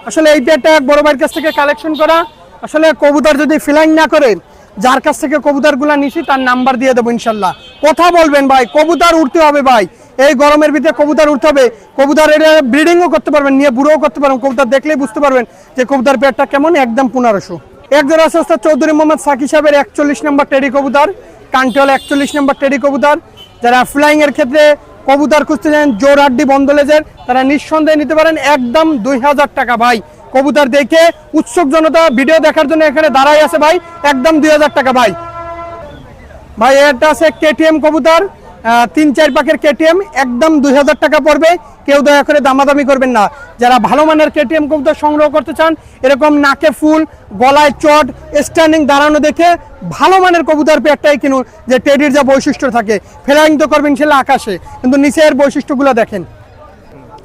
আসলে এই পেয়ারটা এক বড় ভাইয়ের কাছ থেকে কালেকশন করা। আসলে কবুতর যদি ফ্লাইং না করে, যার কাছ থেকে কবুতরগুলা নিছি তার নাম্বার দিয়ে দেবো ইনশাল্লাহ। কথা বলবেন ভাই, কবুতর উঠতে হবে ভাই, এই গরমের ভিতরে কবুতর উঠতে হবে। কবুতর এটা ব্রিডিংও করতে পারবেন, নিয়ে বুড়োও করতে পারবেন, কবুতর দেখলেই বুঝতে পারবেন যে কবুতর পেয়ারটা কেমন। একদম 1500। একজন আছে চৌধুরী মোহাম্মদ সাকি সাহেবের 41 নম্বর টেডি কবুতর, কান্টল 41 নম্বর টেডি কবুতর। যারা ফ্লাইং এর ক্ষেত্রে কবুতর খুঁজতেছেন জোরহাড্ডি বন্দলেজের, তারা নিঃসন্দেহে নিতে পারেন একদম 2000 টাকা ভাই। কবুতর দেখে উৎসুক জনতা ভিডিও দেখার জন্য এখানে দাঁড়াই আছে ভাই, একদম 2000 টাকা ভাই। ভাই এটা আছে কেটিএম কবুতর, 3-4 পাখের কেটিএম, একদম 2000 টাকা পড়বে। কেউ দয়া করে দামাদামি করবেন না। যারা ভালো মানের কেটিএম কবুতর সংগ্রহ করতে চান, এরকম নাকে ফুল, গলায় চট, স্ট্যান্ডিং দাঁড়ানো দেখে ভালো মানের কবুতর পেয়ারটাই কিনুন, যে টেডির যা বৈশিষ্ট্য থাকে। ফ্লাইং তো করবেন সেটা আকাশে, কিন্তু নিচের বৈশিষ্ট্যগুলো দেখেন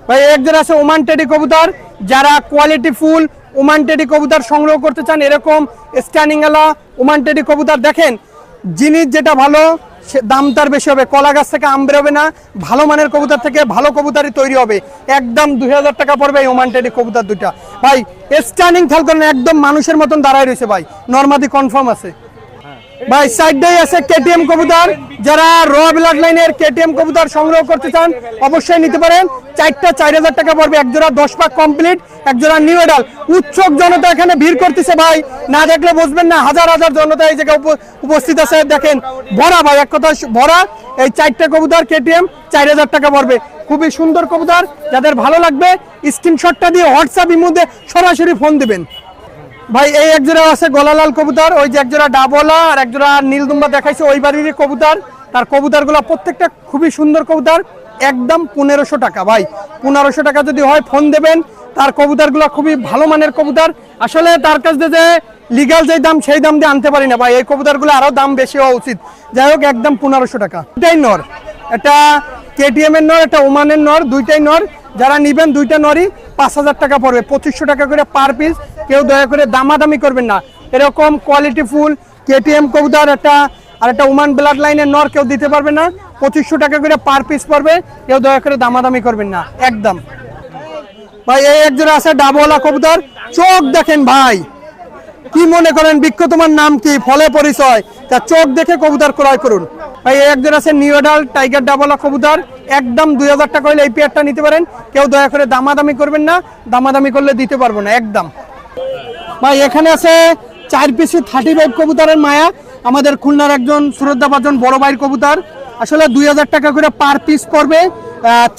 ভাই। একজন আছে ওমান টেডি কবুতর, যারা কোয়ালিটি ফুল ওমান টেডি কবুতর সংগ্রহ করতে চান, এরকম স্ট্যান্ডিং আলা ওমান টেডি কবুতর দেখেন, জিনিস যেটা ভালো সে দাম তার বেশি হবে। কলা গাছ থেকে আম বেরোবে না, ভালো মানের কবুতর থেকে ভালো কবুতরই তৈরি হবে। একদম 2000 টাকা পড়বে এই ওমান টেডি কবুতর দুটা ভাই। স্ট্যান্ডিং খেয়াল করেন, একদম মানুষের মতন দাঁড়ায় রয়েছে ভাই, নরমাদি কনফার্ম আছে ভাই। সাইডেই আছে কেটিএম কবুতর, যারা র ব্লাড লাইনের কেটিএম কবুতর সংগ্রহ করতে চান অবশ্যই নিতে পারেন। 4টা 4000 টাকা পড়বে, এক জোড়া 10 পাক কমপ্লিট, এক জোড়া নিউ এডাল। উৎসুক জনতা এখানে ভিড় করতেছে ভাই, না দেখলে বুঝবেন না, হাজার হাজার জনতা এই জায়গায় উপস্থিত আছে। দেখেন ভরা ভাই, এক কথা ভরা। এই 4টা কবুতর কেটিএম 4000 টাকা পড়বে, খুবই সুন্দর কবুতর। যাদের ভালো লাগবে স্ক্রিনশটটা দিয়ে হোয়াটসঅ্যাপ ইমোতে সরাসরি ফোন দিবেন ভাই। এই এক জোড়া আছে গলালাল কবুতর, ওই যে এক জোড়া ডাবলা আর এক জোড়া নীলদুম্বা দেখাইছে ওই বাড়ির কবুতর। তার কবুতরগুলো প্রত্যেকটা খুবই সুন্দর কবুতর, একদম 1500 টাকা ভাই। 1500 টাকা যদি হয় ফোন দেবেন। তার কবুতরগুলো খুবই ভালো মানের কবুতর। আসলে তার কাছে যে লিগাল যে দাম সেই দাম দিয়ে আনতে পারি না ভাই, এই কবুতরগুলো আরো দাম বেশি হওয়া উচিত। যাই হোক, একদম 1500 টাকা। দুটাই নর, এটা কেটিএম এর নর, এটা ওমানের নর, দুইটাই নর। যারা নিবেন দুইটা নরই 5000 টাকা পড়বে, 2500 টাকা করে পার পিস। কেউ দয়া করে দামাদামি করবেন না। এরকম কোয়ালিটি ফুল কেটিএম কবুতর একটা আর একটা ওমান ব্লাড লাইনের নর কেউ দিতে পারবে না। 2500 টাকা করে পার পিস পড়বে, কেউ দয়া করে দামাদামি করবেন না একদম ভাই। এই এক জোড়া আছে ডাবলা কবুতর, চোখ দেখেন ভাই, কি মনে করেন বৃক্ষ তোমার নাম কি, ফলে পরিচয়, তা চোখ দেখে কবুতর ক্রয় করুন ভাই। এই এক জোড়া আছে নিউ এডাল টাইগার ডাবলা কবুতর, একদম 2000 টাকা হলে এই পেয়ারটা নিতে পারেন। কেউ দয়া করে দামাদামি করবেন না, দামাদামি করলে দিতে পারবো না একদম ভাই। এখানে আছে 4 পিসি 35 কবুতরের মায়া, আমাদের খুলনার একজন শ্রদ্ধাভাজন বড় ভাইয়ের কবুতর। আসলে 2000 টাকা করে পার পিস পড়বে,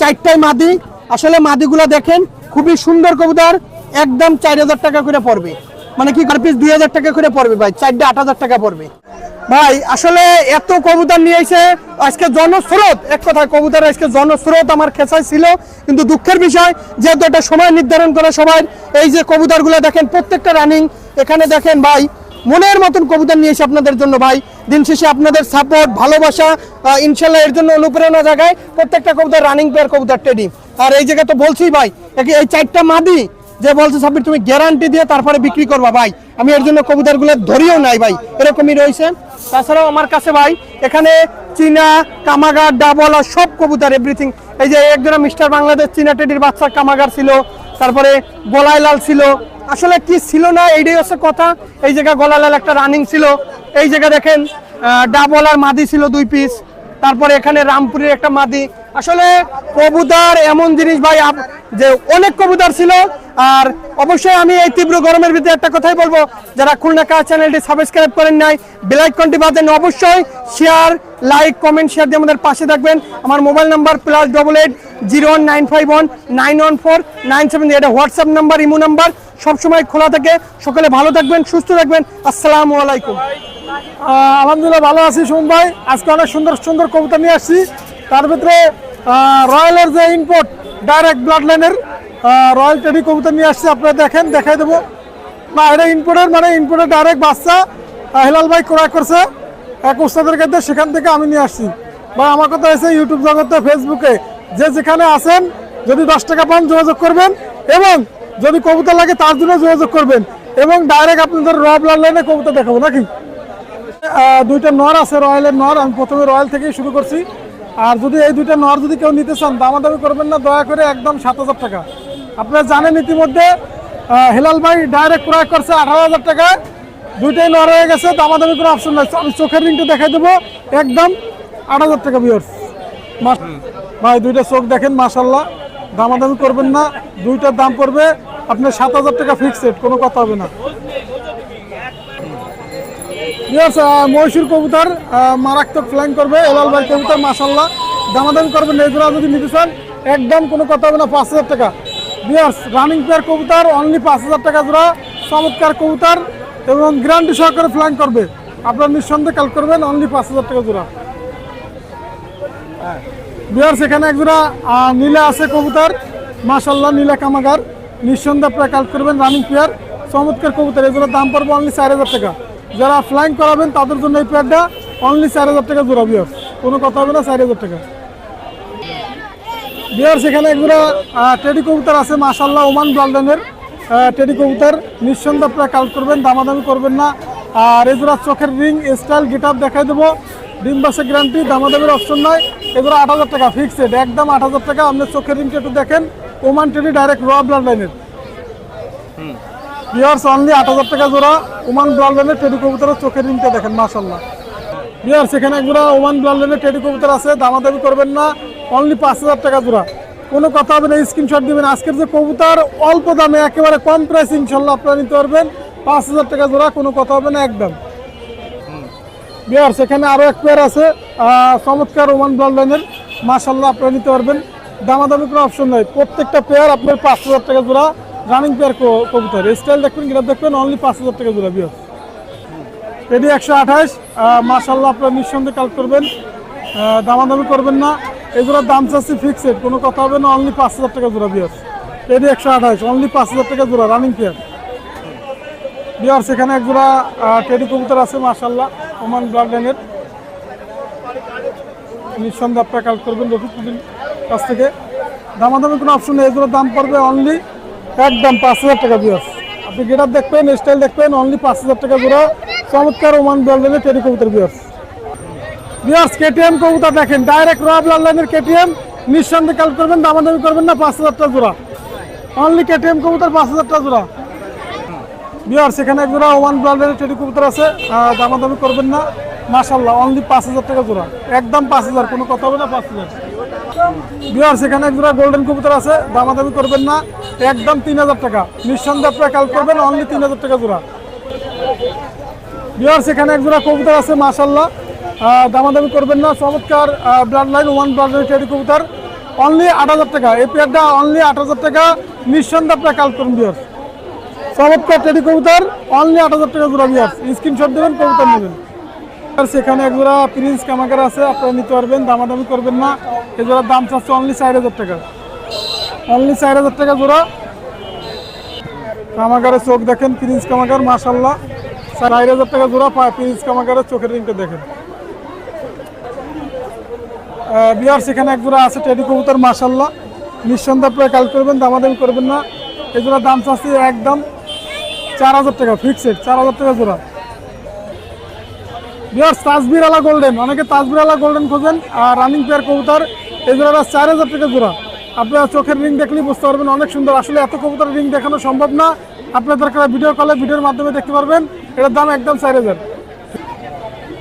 4টাই মাদি। আসলে মাদিগুলো দেখেন খুবই সুন্দর কবুতর, একদম 4000 টাকা করে পড়বে। মানে কি পার পিস 2000 টাকা করে পড়বে ভাই, 4টা 8000 টাকা পড়বে ভাই। আসলে এত কবুতর নিয়ে এসে আজকে জনস্রোত, এক কথায় কবুতর আজকে জনস্রোত আমার খেসায় ছিল। কিন্তু দুঃখের বিষয়, যেহেতু একটা সময় নির্ধারণ করে সবাই, এই যে কবুতরগুলো দেখেন প্রত্যেকটা রানিং। এখানে দেখেন ভাই, মনের মতন কবুতর নিয়ে এসে আপনাদের জন্য ভাই। দিন শেষে আপনাদের সাপোর্ট ভালোবাসা ইনশাল্লাহ এর জন্য অনুপ্রেরণা জায়গায়। প্রত্যেকটা কবুতর রানিং পেয়ার কবুতর টেডি। আর এই জায়গায় তো বলছি ভাই, এই 4টা মাদি যে বলছে সাব্বির তুমি গ্যারান্টি দিয়ে তারপরে বিক্রি করবা ভাই, আমি এর জন্য কবুতরগুলো ধরিও নাই ভাই, এরকমই রয়েছে। তাছাড়াও আমার কাছে ভাই এখানে চীনা কামাগার ডাবলা সব কবুতর এভরিথিং। এই যে একজোড়া মিস্টার বাংলাদেশ চীনা টেডির বাচ্চা কামাগার ছিল, তারপরে গলায় লাল ছিল। আসলে কি ছিল না এইটাই হচ্ছে কথা। এই জায়গা গলায় লাল একটা রানিং ছিল, এই জায়গা দেখেন ডাবলার মাদি ছিল 2 পিস, তারপরে এখানে রামপুরের একটা মাদি। আসলে কবুতর এমন জিনিস ভাই যে অনেক কবুতর ছিল। আর অবশ্যই আমি এই তীব্র গরমের ভিতরে একটা কথাই বলবো, যারা খুলনা কাজ চ্যানেলটি সাবস্ক্রাইব করেন নাই, বেল আইকনটি বাজেন, অবশ্যই শেয়ার লাইক কমেন্ট শেয়ার দিয়ে আমাদের পাশে থাকবেন। আমার মোবাইল নাম্বার +88 01951 914 970, এটা হোয়াটসঅ্যাপ নাম্বার, ইমো নাম্বার, সবসময় খোলা থাকে। সকলে ভালো থাকবেন, সুস্থ থাকবেন। আসসালামু আলাইকুম। আলহামদুলিল্লাহ ভালো আছি সুমন ভাই। আজকে অনেক সুন্দর সুন্দর কবুতর নিয়ে আসছি। তার ভিতরে রয়্যালের যে ইম্পোর্ট ডাইরেক্ট ব্লাড লাইনের রয়্যাল টেডি কবুতর নিয়ে আসছি, আপনারা দেখেন, দেখাই দেবো না। এটা ইম্পোর্টের, মানে ইম্পোর্টের ডাইরেক্ট বাচ্চা হেলাল ভাই ক্রয় করছে এক উস্তাদের কাছে, সেখান থেকে আমি নিয়ে আসছি ভাই। আমার কথা হয়েছে ইউটিউব জগতে, ফেসবুকে যে যেখানে আছেন, যদি 10 টাকা পান যোগাযোগ করবেন, এবং যদি কবুতর লাগে তার জন্য যোগাযোগ করবেন, এবং ডাইরেক্ট আপনাদের র ব্লাড লাইনে কবুতর দেখাবো নাকি। 2টা নর আছে, রয়্যালের নর। আমি প্রথমে রয়্যাল থেকেই শুরু করছি। আর যদি এই 2টা নর যদি কেউ নিতে চান, দামাদামি করবেন না দয়া করে, একদম 7000 টাকা। আপনারা জানেন ইতিমধ্যে হেলাল ভাই ডাইরেক্ট ক্রয় করছে 18000 টাকায়, 2টাই নর হয়ে গেছে, দামাদামি কোনো অপশন নাই। আমি চোখের রিংটা দেখাই দেবো, একদম 8000 টাকা ভিউয়ার্স ভাই। 2টা চোখ দেখেন মাশাল্লাহ, দামাদামি করবেন না, 2টার দাম পড়বে আপনার 7000 টাকা ফিক্সড, কোনো কথা হবে না। মহীশূর কবুতর মারাত্মক ফ্লাইং করবে, হেলাল ভাই কবুতর মাশাল্লাহ দামাদামি করবেন না। এই জোড়া যদি নিতে চান একদম কোনো কথা হবে না, 5,000 টাকা। বিয়ার্স রানিং পেয়ার কবুতর অনলি 5,000 টাকা জোড়া, চমৎকার কবুতর এবং গ্যারান্টি সহকারে ফ্লাইং করবে। আপনারা নিঃসন্দেহে কাল করবেন, অনলি 5,000 টাকা জোড়া। বিয়ার্স এখানে এক জোড়া নীলা আছে কবুতর, মাশাআল্লাহ নীলা কামাগার, নিঃসন্দেহে আপনারা কাল করবেন, রানিং পেয়ার চমৎকার কবুতর। এই জোড়ার দাম পড়বে অনলি 4,000 টাকা। যারা ফ্লাইং করাবেন তাদের জন্য এই পেয়ারটা অনলি 4,000 টাকা জোড়া। বিয়ার্স কোনো কথা হবে না, 4,000 টাকা। বিয়ার্স এখানে এক জোড়া টেডি কবুতর আছে, মাশাআল্লাহ ওমান ব্লাডলাইনের টেডি কবুতর, নিঃসন্দেহে আপনারা কাল করবেন, দামাদামি করবেন না। আর এই জোড়া চোখের রিং স্টাইল গেট আপ দেখাই দেবো, ডিম বাসে গ্যারান্টি, দামাদামির অপশন নয়। এই জোড়া 8,000 টাকা ফিক্সড, একদম 8,000 টাকা। আপনি চোখের রিংটা একটু দেখেন, ওমান টেডি ডাইরেক্ট র ব্লাডলাইনের। বিয়ার্স অনলি 8,000 টাকা জোড়া ওমান ব্লাডলাইনের টেডি কবুতরের চোখের রিংটা দেখেন, মাশাআল্লাহ। বিয়ার্স এখানে এক জোড়া ওমান ব্লাডলাইনের টেডি কবুতর আছে, দামাদামি করবেন না, অনলি 5,000 টাকা জোড়া। কোনো কথা হবে না, স্ক্রিনশট দিবেন। আজকের যে কবুতর অল্প দামে একেবারে কম প্রাইস, ইনশাল্লাহ আপনারা নিতে পারবেন, 5,000 টাকা জোড়া, কোনো কথা হবে না একদম। বিয়ার্স এখানে আরও এক পেয়ার আছে চমৎকার ওমান ব্লাডলাইনের, মাশাআল্লাহ আপনারা নিতে পারবেন, দামাদামি কোনো অপশন নাই। প্রত্যেকটা পেয়ার আপনার 5,000 টাকা জোড়া, রানিং পেয়ার কবুতর। স্টাইল দেখবেন, গিটার দেখবেন, অনলি 5,000 টাকা জোড়া। বিয়ার্স এটি 128, মাশাআল্লাহ আপনারা নিঃসন্দেহে কাল করবেন, দামাদামি করবেন না। এই জোড়ার দাম চাচ্ছি ফিক্সড, কোনো কথা হবে না, অনলি 5,000 টাকা জোড়া। বিয়ার্স এটি 128, অনলি 5,000 টাকা জোড়া, রানিং পেয়ার। বিয়ার্স এখানে এক জোড়া টেডি কবুতর আছে, মাশাআল্লাহ ওমান ব্লাডলাইনের, নিঃসন্দেহে আপনারা কাল করবেন রফিকুদ্দিন কাছ থেকে, দামাদামি কোনো অপশন নেই। এই জোড়ার দাম পড়বে অনলি একদম 5,000 টাকা। বিয়ার্স আপনি গেটআপ দেখবেন, স্টাইল দেখবেন, অনলি 5,000 টাকা জোড়া, চমৎকার ওমান ব্লাডলাইনের টেডি কবুতর। বিয়ার্স কেটিএম কবুতর দেখেন, ডাইরেক্ট র ব্লাডলাইনের কেটিএম, নিঃসন্দেহে কাল করবেন, দামাদামি করবেন না, 5,000 টাকা জোড়া, অনলি কেটিএম কবুতর 5,000 টাকা জোড়া। বিয়ার্স এখানে এক জোড়া ওমান ব্লাডলাইনের টেডি কবুতর আছে, দামাদামি করবেন না, মাশাআল্লাহ অনলি 5,000 টাকা জোড়া, একদম 5,000, কোনো কথা হবে না, 5,000। বিয়ার্স এখানে এক জোড়া গোল্ডেন কবুতর আছে, দামাদামি করবেন না, একদম 3,000 টাকা, নিঃসন্দেহে আপনারা কাল করবেন, অনলি 3,000 টাকা জোড়া। বিয়ার্স এখানে এক জোড়া কবুতর আছে, মাশাআল্লাহ দামাদামি করবেন না, চমৎকার ব্লাডলাইন ওমান ব্লাডলাইন টেডি কবুতর, অনলি 8,000 টাকা। এই পেয়ারটা অনলি 8,000 টাকা, নিঃসন্দেহে আপনারা কাল করুন। বিয়ার্স চমৎকার টেডি কবুতর, অনলি 8,000 টাকা জোড়া। বিয়ার্স স্ক্রিনশট দেবেন, কবুতর নেবেন। সেখানে এক জোড়া প্রিন্স কামাগার আছে, আপনারা নিতে পারবেন, দামাদামি করবেন না। এই জোড়ার দাম চাচ্ছে অনলি 4,000 টাকা, অনলি 4,000 টাকা জোড়া। কামাগারের চোখ দেখেন, প্রিন্স কামাগার, মাশাআল্লাহ 4,000 টাকা জোড়া। প্রিন্স কামাগারের চোখের রিংটা দেখেন। বিয়ার্স এখানে এক জোড়া আছে টেডি কবুতর, মাশাআল্লাহ নিঃসন্দেহে আপনারা কাল করবেন, দামাদামি করবেন না। এই জোড়ার দাম চাচ্ছি একদম 4,000 টাকা ফিক্সড, 4,000 টাকা জোড়া। বিয়ার্স তাজবির আলা গোল্ডেন, অনেকে তাজবির আলা গোল্ডেন খোঁজেন, আর রানিং পেয়ার কবুতর, এই জোড়াটা 4,000 টাকা জোড়া। আপনারা চোখের রিং দেখলেই বুঝতে পারবেন, অনেক সুন্দর। আসলে এত কবুতর রিং দেখানো সম্ভব না, আপনাদের ভিডিও কলে ভিডিওর মাধ্যমে দেখতে পারবেন। এটার দাম একদম 4,000।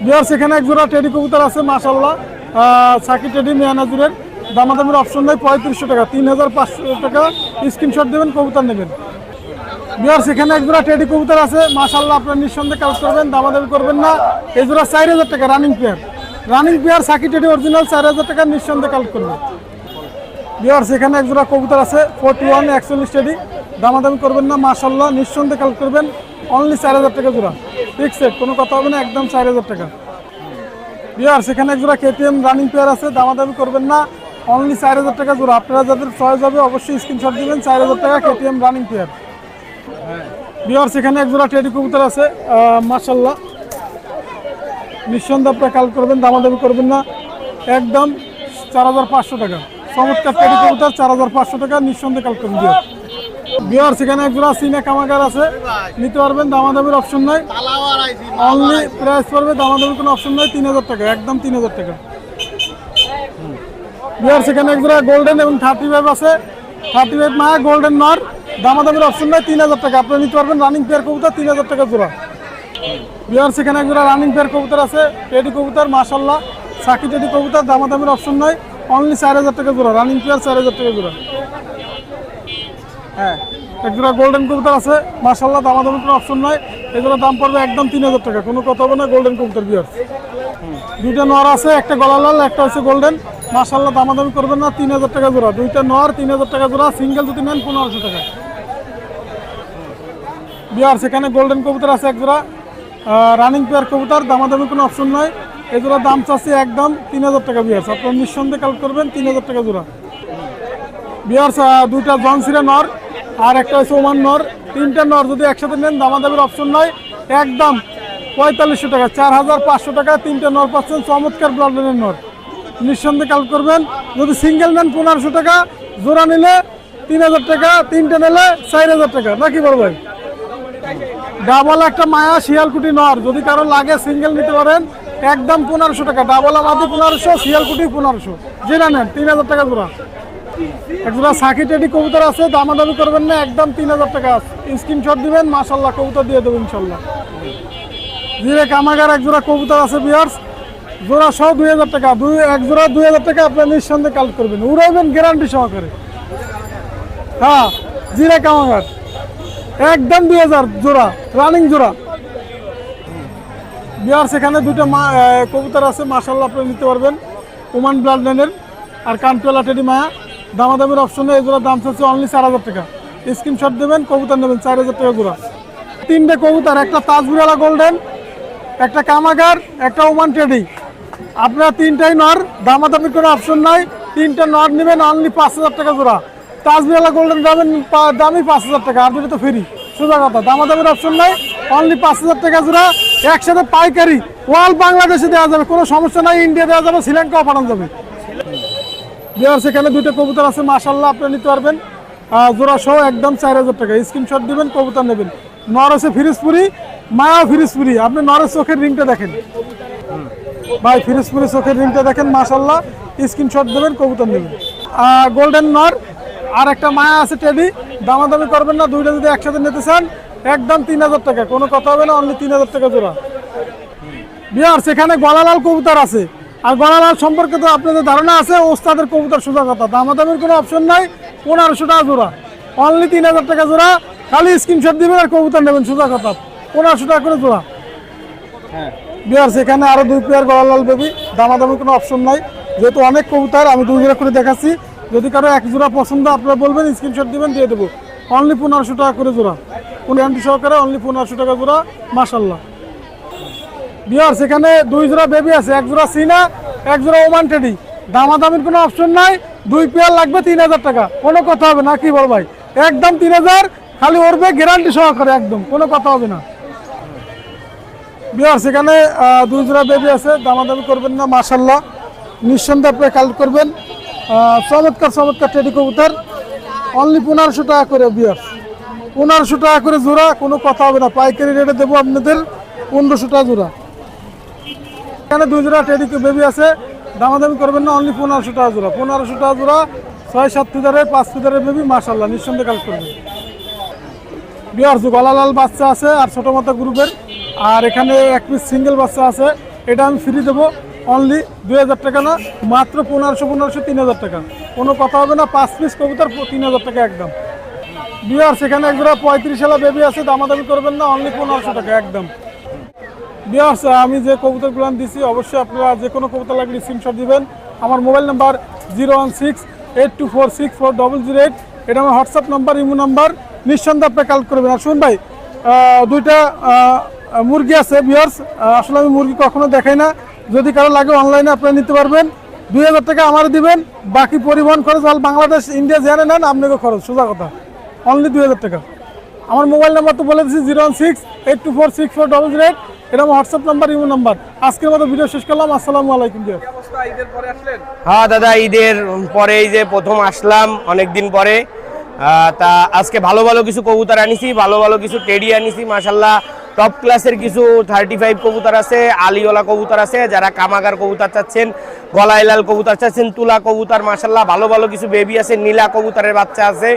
বিয়ার্স এখানে এক জোড়া টেডি কবুতর আছে, মাশাআল্লাহ সাকি টেডি মিয়ানাজুরের, দামাদামির অপশন নেই, 3,500 টাকা, 3,500 টাকা। স্ক্রিনশট দেবেন, কবুতর নেবেন। বিয়ার্স এখানে এক জোড়া টেডি কবুতর আছে, মাশাআল্লাহ আপনারা নিঃসন্দেহে কাজ করবেন, দামাদামি করবেন না। এই জোড়া 4,000 টাকা, রানিং পেয়ার, রানিং পেয়ার সাকি টেডি অরিজিনাল, 4,000 টাকা, নিঃসন্দেহে কাজ করবেন। বিয়ার্স এখানে এক জোড়া কবুতর আছে 41 41 টেডি, দামাদামি করবেন না, মাশাআল্লাহ নিঃসন্দেহে কাল করবেন, অনলি 4,000 টাকা জোড়া ফিক্সড, কোনো কথা হবে না, একদম 4,000 টাকা। বিয়ার্স এখানে এক জোড়া কেটিএম রানিং পেয়ার আছে, দামাদামি করবেন না, অনলি 4,000 টাকা জোড়া। আপনারা যাদের চয়েস হবে অবশ্যই স্ক্রিনশট দিবেন, 4,000 টাকা কেটিএম রানিং পেয়ার। বিয়ার্স এখানে এক জোড়া টেডি কবুতর আছে, মাশাআল্লাহ নিঃসন্দেহে আপনারা কাল করবেন, দামাদামি করবেন না, একদম 4,500 টাকা। চমৎকার টেডি কবুতর, 4,500 টাকা, নিঃসন্দেহে কাল করবেন। বিয়ার্স এখানে এক জোড়া সিনা কামাগার আছে, নিতে পারবেন, দামাদামির অপশন নাই, অনলি প্রাইস পড়বে, দামাদামির কোনো অপশন নাই, 3,000 টাকা, একদম 3,000 টাকা। বিয়ার্স এখানে এক জোড়া গোল্ডেন এবং 35 আছে, 35 মায়া গোল্ডেন নর, দামাদামির অপশন নাই, 3,000 টাকা। আপনারা নিতে পারবেন, রানিং পেয়ার কবুতর, 3,000 টাকা জোড়া। বিয়ার্স এখানে এক জোড়া রানিং পেয়ার কবুতর আছে, টেডি কবুতর, মাশাআল্লাহ সাকি টেডি কবুতর, দামাদামির অপশন নাই, অনলি 4,000 টাকা জোড়া, রানিং পেয়ার 4,000 টাকা জোড়া। হ্যাঁ এক জোড়া গোল্ডেন কবুতর আছে, মাশাআল্লাহ দামাদামির কোনো অপশন নাই, এগুলো দাম পড়বে একদম 3,000 টাকা, কোনো কথা হবে না। গোল্ডেন কবুতর বিয়ার্স, দুইটা নর আছে, একটা গলা লাল, একটা হচ্ছে গোল্ডেন, মাশাআল্লাহ, দামাদামি করবেন না, 3000 টাকা জোড়া। দুইটা নর 3000 টাকা জোড়া, সিঙ্গেল যদি নেন 1500 টাকা। বিয়ার সেখানে গোল্ডেন কবুতর আছে এক জোড়া, রানিং পেয়ার কবুতর, দামাদামি কোনো অপশন নয়। এই জোড়া দাম চাচ্ছি একদম 3000 টাকা বিয়ার্স। আপনার নিঃসন্দেহে কালেক্ট করবেন 3000 টাকা জোড়া। বিয়ার্স দুইটা জনসিরা নর আর একটা হচ্ছে ওমান নর, তিনটা নর যদি একসাথে নেন দামাদামির অপশন নয়, একদম 4500 টাকা, 4500 টাকা তিনটা নর পাচ্ছেন। চমৎকার ব্লাড লাইনের নর, নিঃসন্দেহে কালেক্ট করবেন। যদি সিঙ্গেল নেন 1500 টাকা, জোড়া নিলে 3000 টাকা, তিনটা নিলে 4000 টাকা, নাকি বড় ভাই? ডাবল একটা মায়া শিয়ালকুটি নর, যদি কারো লাগে সিঙ্গেল নিতে পারেন, একদম 1500 টাকা। ডাবল আমাদের 1500, শিয়ালকুটি 1500, যেটা নেন 3000 টাকা জোড়া। এক জোড়া সাকি টেডি কবুতর আছে, দামাদামি করবেন না, একদম 3000 টাকা। স্ক্রিনশট দিবেন, মাশাআল্লাহ কবুতর দিয়ে দেবেন ইনশাল্লাহ। জিরে কামাগার এক জোড়া কবুতর আছে বিয়ার্স, জোড়া সহ 2000 টাকা। এক জোড়া 2000 টাকা, আপনার নিঃসন্দেহে কালেক্ট করবেন, উড়াইবেন গ্যারান্টি সহকারে। হ্যাঁ, জিরে কামাগার একদম 2000 জোড়া, রানিং জোড়া। বিয়ার্স এখানে দুটো কবুতর আছে, মাশাআল্লাহ আপনি নিতে পারবেন, ওমান ব্লাড লাইনের আর কানটোলা টেডি মায়া। দামাদামির অপশনে এই জোড়া দাম চাচ্ছে অনলি 4000 টাকা। স্ক্রিনশট দেবেন, কবুতর নেবেন 4000 টাকা জোড়া। তিনটে কবুতর, একটা তাজবিরালা গোল্ডেন, একটা কামাগার, একটা ওমান টেডি। আপনারা তিনটাই নর, দামাদামির কোনো অপশন নাই। তিনটা নর নেবেন অনলি 5000 টাকা জোড়া। তাজবিরালা গোল্ডেন দামই 5000 টাকা, আর দুটো তো ফ্রি, সোজা কথা, দামাদামির অপশন নাই, অনলি 5000 টাকা জোড়া। একসাথে পাইকারি ওয়াল বাংলাদেশে দেওয়া যাবে, কোনো সমস্যা নাই, ইন্ডিয়া দেওয়া যাবে, শ্রীলঙ্কাও পাঠানো যাবে। বিয়ার সেখানে দুটো কবুতর আছে, মাশাআল্লাহ আপনি নিতে পারবেন, জোড়া সহ একদম 4000 টাকা। স্ক্রিনশট দিবেন, কবুতর নেবেন। নর আছে ফিরিজপুরি, মায়া ফিরিজপুরি। আপনি নরের চোখের রিংটা দেখেন ভাই, ফিরিজপুরি চোখের রিংটা দেখেন, মাশাআল্লাহ স্ক্রিনশট দেবেন, কবুতর নেবেন। গোল্ডেন নর আর একটা মায়া আছে টেডি, দামাদামি করবেন না, দুইটা যদি একসাথে নিতে চান একদম 3000 টাকা, কোনো কথা হবে না, অনলি 3000 টাকা জোড়া। বিয়ার সেখানে গলালাল কবুতর আছে, আর গলালাল সম্পর্কে তো আপনাদের ধারণা আছে, ওস্তাদের কবুতর, সোজা কথা, দামাদামির কোনো অপশন নাই, 1500 টাকা জোড়া, অনলি 3000 টাকা জোড়া। খালি স্ক্রিনশট দিবেন আর কবুতর নেবেন, সোজা কথা, 1500 টাকা করে জোড়া। বিয়ার সেখানে আরো দুই পেয়ার গলালাল বেবি, দামাদামির কোনো অপশন নাই, যেহেতু অনেক কবুতর আমি দুই জোড়া করে দেখাচ্ছি। যদি কারো এক জোড়া পছন্দ আপনারা বলবেন, স্ক্রিনশট দিবেন, দিয়ে দেবো, অনলি 1500 টাকা করে জোড়া, গ্যারান্টি সহকারে, অনলি 1500 টাকা জোড়া, মাশাআল্লাহ। বিয়ার সেখানে দুই জোড়া বেবি আছে, এক জোড়া সিনা, এক জোড়া ওমান টেডি, দামাদামির কোনো অপশন নাই, দুই পেয়ার লাগবে 3000 টাকা, কোনো কথা হবে না, কি বল ভাই, একদম 3000, খালি উড়বে গ্যারান্টি সহকারে, একদম কোনো কথা হবে না। বিয়ার সেখানে দুই জোড়া বেবি আছে, দামাদামি করবেন না, মাশাআল্লাহ নিঃসন্দেহে আপনি কালেক্ট করবেন। চমৎকার চমৎকার টেডি কবুতর, অনলি 1500 টাকা করে বিয়ার, 1500 টাকা করে জোড়া, কোনো কথা হবে না, পাইকারি রেটে দেবো আপনাদের 1500 টাকা জোড়া। এখানে দুই জোড়া টেডি বেবি আছে, দামাদামি করবেন না, অনলি 1500 টাকা জোড়া, 1500 টাকা জোড়া, 6-7 ফিদারের 5 ফিদারের বেবি, মাশাআল্লাহ নিঃসন্দেহে কালেক্ট করবেন। বিয়ার গলালাল বাচ্চা আছে আর ছোটো মাথা গ্রুপের, আর এখানে এক পিস সিঙ্গেল বাচ্চা আছে, এটা আমি ফ্রি দেবো, অনলি 2000 টাকা না, মাত্র 1500 3000 টাকা, কোনো কথা হবে না, 5 পিস কবুতর 3000 টাকা একদম। বিয়ার সেখানে এক জোড়া 35 সালা বেবি আছে, দামাদামি করবেন না, অনলি 1500 টাকা একদম। বিয়ার আমি যে কবুতরগুলো দিচ্ছি, অবশ্যই আপনারা যে কোনো কবুতর লাগলে স্ক্রিনশট দিবেন। আমার মোবাইল নাম্বার 01682464008, এটা আমার হোয়াটসঅ্যাপ নাম্বার, ইমো নাম্বার, নিঃসন্দেহে আপনি কালেক্ট করবেন। আর শুনুন ভাই, দুইটা মুরগি আছে বিয়ার্স, আসলে আমি মুরগি কখনো দেখাই না, যদি কারো লাগে অনলাইনে আপনি নিতে পারবেন, 2000 টাকা আমার দিবেন, বাকি পরিবহন খরচ অল বাংলাদেশ ইন্ডিয়া জেনে নেন, আপনাকে খরচ, সোজা কথা, অনলি 2000 টাকা। আমার মোবাইল নাম্বার তো বলে দিচ্ছি 01682464008, এটা আমার হোয়াটসঅ্যাপ নাম্বার, ইমো নাম্বার। আজকের মতো ভিডিও শেষ করলাম, আসসালামু আলাইকুম। হ্যাঁ দাদা, ঈদের পরে এই যে প্রথম আসলাম অনেকদিন পরে, তা আজকে ভালো ভালো কিছু কবুতর আনিছি, ভালো ভালো কিছু টেডি আনিছি, মাশাআল্লাহ টপ ক্লাসের কিছু 35 কবুতর আছে, আলিওয়ালা কবুতর আছে, যারা কামাগার কবুতর চাচ্ছেন, গলায় লাল কবুতর চাচ্ছেন, তুলা কবুতর, মাশাআল্লাহ ভালো ভালো কিছু বেবি আছে, নীলা কবুতরের বাচ্চা আছে,